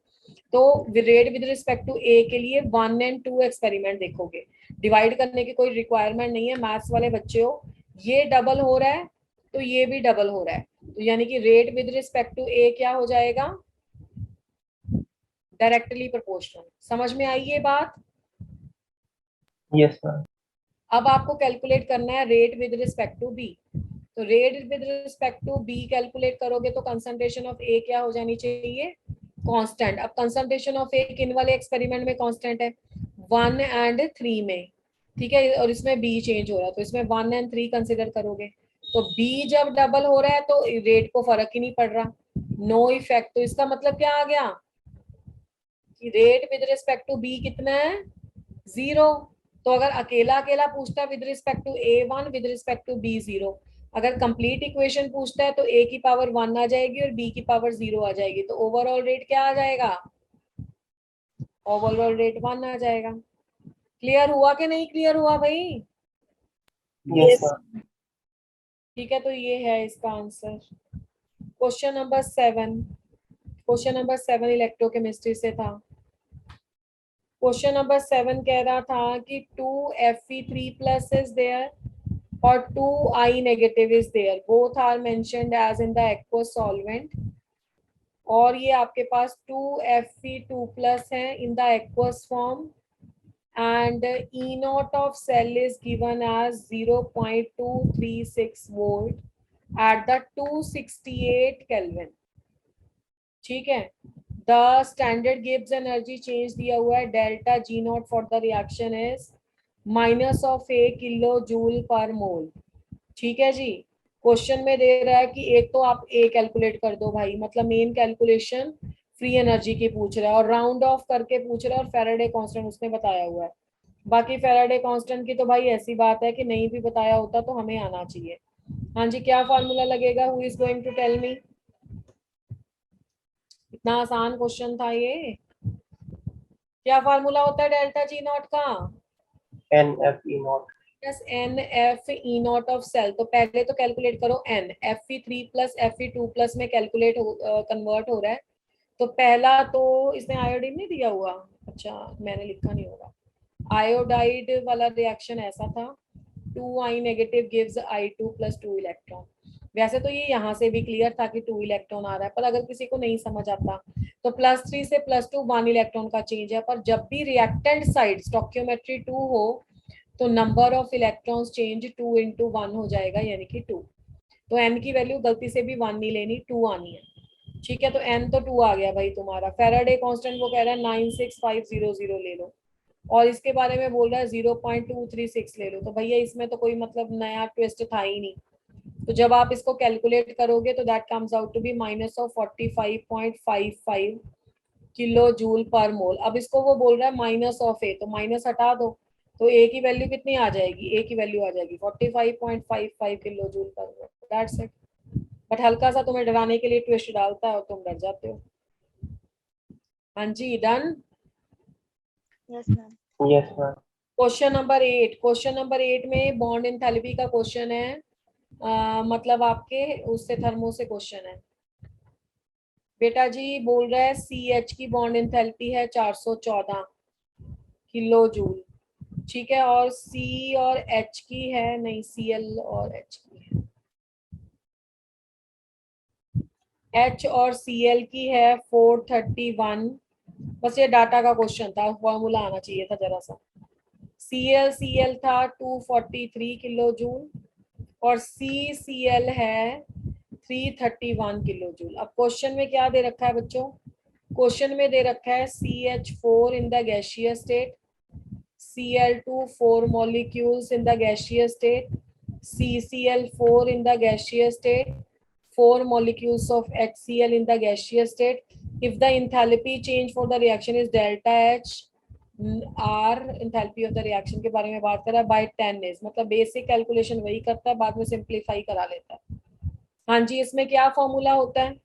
S1: तो रेट विद रिस्पेक्ट टू ए के लिए 1 और 2 एक्सपेरिमेंट देखोगे, डिवाइड करने की कोई रिक्वायरमेंट नहीं है। मैथ्स वाले बच्चे हो, ये डबल हो रहा है तो ये भी डबल हो रहा है, तो यानी कि rate with respect to A क्या हो जाएगा? Directly proportional. समझ में आई ये बात?
S5: Yes ma'am.
S1: अब आपको कैलकुलेट करना है rate with respect to B. तो rate with respect to B calculate करोगे तो कंसंट्रेशन ऑफ ए क्या हो जानी चाहिए? कांस्टेंट। अब कंसंट्रेशन ऑफ ए किन वाले एक्सपेरिमेंट में कांस्टेंट है? 1 और 3 में। ठीक है, और इसमें बी चेंज हो रहा है तो इसमें 1 और 3 कंसिडर करोगे। तो बी जब डबल हो रहा है तो रेट को फर्क ही नहीं पड़ रहा, नो इफेक्ट। तो इसका मतलब क्या आ गया कि rate with respect to B कितना है? 0। तो अगर अकेला अकेला पूछता है with respect to A 1, with respect to B 0। अगर कंप्लीट इक्वेशन पूछता है तो ए की पावर 1 आ जाएगी और बी की पावर 0 आ जाएगी, तो ओवरऑल रेट क्या आ जाएगा? ओवरऑल रेट 1 आ जाएगा। क्लियर हुआ कि नहीं क्लियर हुआ भाई?
S5: Yes ma'am.
S1: ठीक है, तो ये है इसका answer. Question number 7। Question number 7 electrochemistry से था। क्वेश्चन नंबर 7 कह रहा था कि 2Fe3+ इज देयर और 2I negative is there, both are mentioned as in the aqueous solvent. और ये आपके पास 2Fe2+ है in the aqueous form and E naught of cell is given as 0.236 volt at the 268 Kelvin. ठीक है, the standard Gibbs energy change दिया हुआ है delta G naught for the reaction is -8 kilojoule पर मोल। ठीक है जी, क्वेश्चन में दे रहा है कि एक तो आप ए कैलकुलेट कर दो भाई, मतलब मेन कैलकुलेशन फ्री एनर्जी की पूछ रहा है और राउंड ऑफ करके पूछ रहा है और फैराडे कांस्टेंट उसने बताया हुआ है। बाकी फैराडे कांस्टेंट की तो भाई ऐसी बात है कि नहीं भी बताया होता तो हमें आना चाहिए। हाँ जी, क्या फार्मूला लगेगा? Who is going to tell me? इतना आसान क्वेश्चन था ये। क्या फार्मूला होता है डेल्टा जी नॉट का?
S5: NFE0।
S1: NF E0 of cell. तो पहले तो कैलकुलेट करो n, Fe3+ Fe2+ में कैलकुलेट कन्वर्ट हो रहा है। तो पहला तो इसने आयोडीन नहीं दिया हुआ, अच्छा मैंने लिखा नहीं होगा। आयोडाइड वाला रिएक्शन ऐसा था, 2I negative gives I2 + 2 electron. वैसे तो ये यहाँ से भी क्लियर था कि 2 इलेक्ट्रॉन आ रहा है, पर अगर किसी को नहीं समझ आता तो +3 से +2 1 इलेक्ट्रॉन का चेंज है। पर जब भी रिएक्टेंट साइड स्टोइकियोमेट्री 2 हो तो नंबर ऑफ इलेक्ट्रॉन्स चेंज 2 × 1 हो जाएगा, यानी कि 2। तो n की वैल्यू गलती से भी 1 नहीं लेनी, 2 आनी है। ठीक है, तो n तो 2 आ गया भाई तुम्हारा। फैराडे कांस्टेंट वो कह रहा है 96500 ले लो और इसके बारे में बोल रहा है 0.236 ले लो। तो भैया इसमें तो कोई मतलब नया ट्विस्ट था ही नहीं। तो जब आप इसको कैलकुलेट करोगे तो that comes out to be -45.55 kilo joule per mole. अब इसको वो बोल रहा है माइनस ऑफ ए, तो माइनस हटा दो तो ए की वैल्यू कितनी आ जाएगी? ए की वैल्यू आ जाएगी 45.55 kilo joule per mole. That's it. But हल्का सा तुम्हें डराने के लिए ट्विस्ट डालता है और तुम डर जाते हो। हाँ जी, done.
S3: Yes, ma'am.
S5: Yes ma'am.
S1: Question number 8। Question number 8 में बॉन्ड एंथैल्पी का क्वेश्चन है, मतलब आपके उससे थर्मो से क्वेश्चन है। बेटा जी बोल रहा है CH की बॉन्ड एंथैल्पी है 414 किलो जूल। ठीक है, और C और H की है, नहीं Cl और H की है, H और Cl की है 431। बस ये डाटा का क्वेश्चन था, फॉर्मूला आना चाहिए था जरा सा। Cl था 243 किलो जूल और CCl है 331 किलो जूल। अब क्वेश्चन में क्या दे रखा है बच्चों? क्वेश्चन में दे रखा है CH4 in the gaseous state, Cl2 4 molecules in the gaseous state, CCl4 in the gaseous state, 4 molecules of HCl in the gaseous state. If the enthalpy change for the reaction is delta H, r enthalpy of the reaction के बारे में बात कर रहा है by 10 is, मतलब basic calculation वही करता है, बाद में सिंप्लीफाई करा लेता है। हाँ जी, इसमें क्या फॉर्मूला होता है?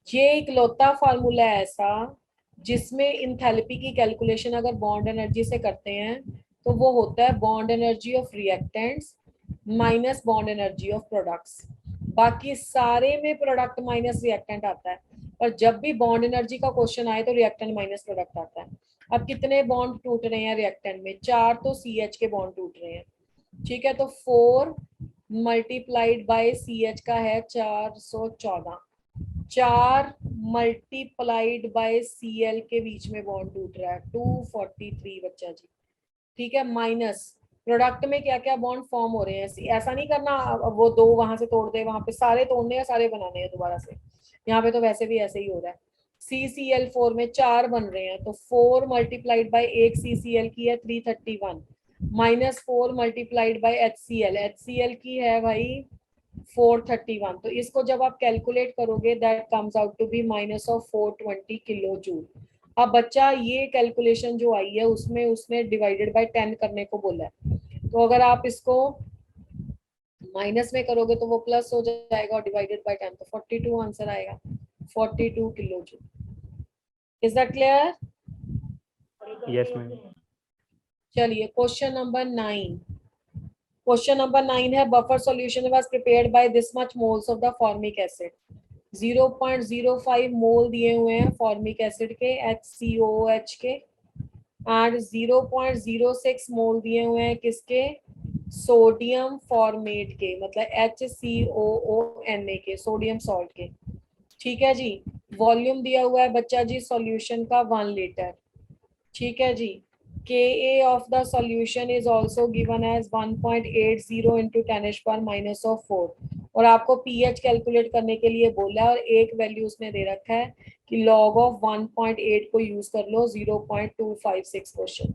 S1: ये इकलौता फार्मूला है ऐसा जिसमें इंथैल्पी की कैलकुलेशन अगर बॉन्ड एनर्जी से करते हैं तो वो होता है bond energy of reactants minus bond energy of products. बाकी सारे में प्रोडक्ट माइनस रिएक्टेंट आता है, और जब भी बॉन्ड एनर्जी का क्वेश्चन आए तो रिएक्टेंट माइनस प्रोडक्ट आता है। अब कितने बॉन्ड टूट रहे हैं रिएक्टेंट में? 4, तो CH के बॉन्ड टूट रहे हैं। ठीक है, तो 4 मल्टीप्लाइड बाय CH का है 414, 4 मल्टीप्लाइड बाय Cl के बीच में बॉन्ड टूट रहा है 243 बच्चा जी। ठीक है, माइनस प्रोडक्ट में क्या क्या बॉन्ड फॉर्म हो रहे हैं। ऐसा नहीं करना अब वो 2 वहां से तोड़ दे, वहां पे सारे तोड़ने हैं, सारे बनाने हैं दोबारा से। यहाँ पे तो वैसे भी ऐसे ही हो रहा है। CCl4 में 4 बन रहे हैं, तो 4 मल्टीप्लाइड बाय 1 CCl की है 331, माइनस 4 मल्टीप्लाइड बाय HCl की है भाई 431। तो इसको जब आप कैलकुलेट करोगे that comes out to be minus of 420 kilo joule. अब बच्चा ये कैलकुलेशन जो आई है उसमें उसने डिवाइडेड बाय 10 करने को बोला है, तो अगर आप इसको माइनस में करोगे तो वो प्लस हो जाएगा, और डिवाइडेड बाय 10 तो 42 आंसर आएगा, 42 kilo joule. Is that clear?
S4: Yes ma'am.
S1: चलिए क्वेश्चन नंबर 9। क्वेश्चन नंबर 9 है buffer solution was prepared by this much moles of the formic acid. 0.05 मोल दिए हुए हैं फॉर्मिक एसिड के HCOOH के, एंड 0.06 मोल दिए हुए हैं किसके? सोडियम फॉर्मेट के, मतलब HCOONA के, सोडियम सॉल्ट के। ठीक है जी। वॉल्यूम दिया हुआ है बच्चा जी सॉल्यूशन का 1 लीटर। ठीक है जी। Ka of the solution is also given as 1.80 into 10⁻⁻⁴ और आपको pH कैलकुलेट करने के लिए बोला है, और एक वैल्यू उसने दे रखा है कि log of 1.8 को यूज कर लो 0.256 क्वेश्चन।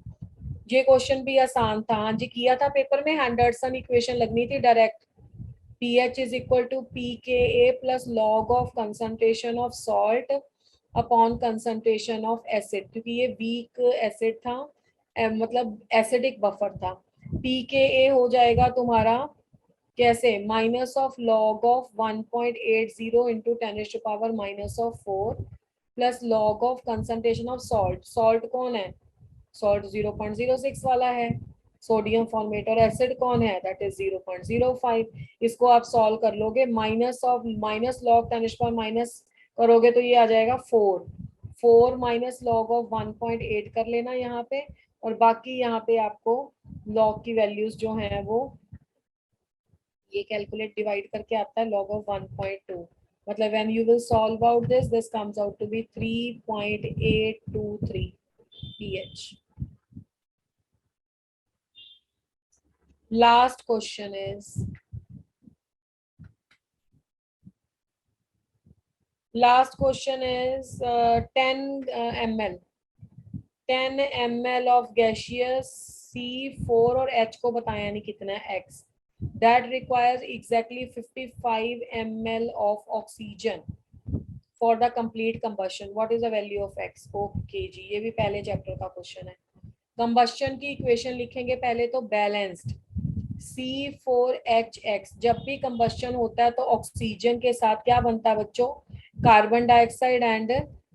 S1: ये क्वेश्चन भी आसान था, हाँ जी किया था पेपर में, हैंडरसन इक्वेशन लगनी थी direct. pH is equal to pKa plus log of concentration of salt upon concentration of acid, क्योंकि ये वीक एसिड था, मतलब एसिडिक बफर था। pKa हो जाएगा तुम्हारा कैसे? Minus of log of 1.80 into 10⁻⁻⁴ plus log of concentration of salt. Salt कौन है? सॉल्ट 0.06 वाला है सोडियम फॉर्मेट, और एसिड कौन है? That is 0.05। इसको आप सॉल्व कर लोगे, माइनस ऑफ माइनस लॉग 10⁻⁻ करोगे तो ये आ जाएगा 4 माइनस लॉग ऑफ 1.8 कर लेना यहाँ पे, और बाकी यहाँ पे आपको लॉग की वैल्यूज जो हैं वो ये कैलकुलेट डिवाइड करके आता है log of 1.2, मतलब when you will solve out this comes out to be 3.823 pH. Last question is 10 ml 10 ml of gaseous C4 और H को बताया नहीं कितना है X, that requires exactly 55 ml of oxygen for the complete combustion. What is the value of X? Okay जी, ये भी पहले chapter का क्वेश्चन है। कंबस्शन की इक्वेशन लिखेंगे पहले तो बैलेंस्ड C4H6। जब भी कंबस्शन होता है तो ऑक्सीजन के साथ क्या बनता है बच्चों? Carbon dioxide and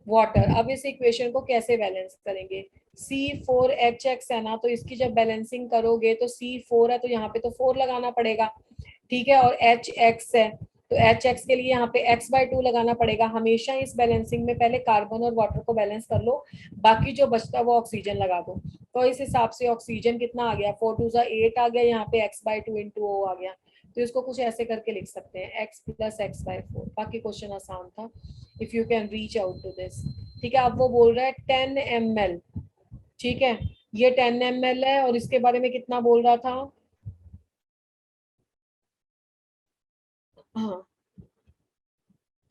S1: water. अब इस इक्वेशन को कैसे बैलेंस करेंगे? C4H6 है ना, तो इसकी जब बैलेंसिंग करोगे तो C4 है तो यहाँ पे तो 4 लगाना पड़ेगा, ठीक है, और HX है तो HX के लिए यहाँ पे x/2 लगाना पड़ेगा। हमेशा इस बैलेंसिंग में पहले कार्बन और वाटर को बैलेंस कर लो, बाकी जो बचता है वो ऑक्सीजन लगा दो। तो इस हिसाब से ऑक्सीजन कितना आ गया? 4 2 8 आ गया, यहाँ पे x/2 into O आ गया। तो इसको कुछ ऐसे करके लिख सकते हैं x + x/4। बाकी क्वेश्चन आसान था, if you can reach out to this. ठीक है, अब वो बोल रहा है 10 ml, ठीक है, ये 10 ml है, और इसके बारे में कितना बोल रहा था? हाँ,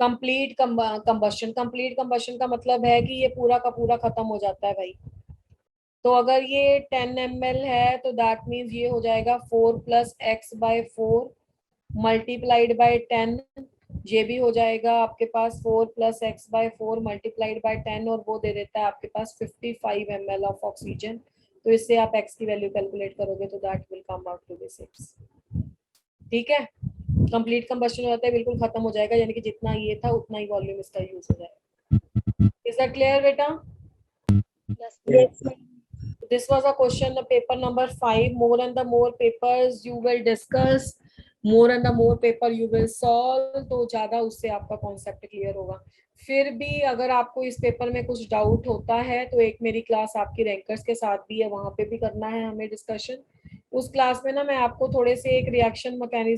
S1: कंप्लीट कंबस्शन। कंप्लीट कंबस्शन का मतलब है कि ये पूरा का पूरा खत्म हो जाता है भाई। तो अगर ये 10 ml है तो दैट मीन्स ये हो जाएगा 4 + x/4 मल्टीप्लाइड बाय 10 ये भी हो जाएगा आपके पास 4 + x/4 × 10 और वो दे देता है आपके पास 55 ml ऑफ ऑक्सीजन। तो इससे आप x की वैल्यू कैलकुलेट करोगे तो that will come out to be 6। ठीक है, कंप्लीट कंबस्शन हो जाता है, बिल्कुल खत्म हो जाएगा, यानी कि जितना ये था उतना ही वॉल्यूम इसका यूज हो जाएगा। इज दैट क्लियर बेटा?
S3: Yes.
S2: Yes.
S1: This was a question of paper number 5. More and the more papers you will discuss, more and the more paper you will solve, तो ज्यादा उससे आपका कॉन्सेप्ट क्लियर होगा। फिर भी अगर आपको इस पेपर में कुछ डाउट होता है तो एक मेरी क्लास आपकी रैंकर्स के साथ भी है, वहां पे भी करना है हमें डिस्कशन। उस क्लास में ना मैं आपको थोड़े से एक रिएक्शन मैकेनिज्म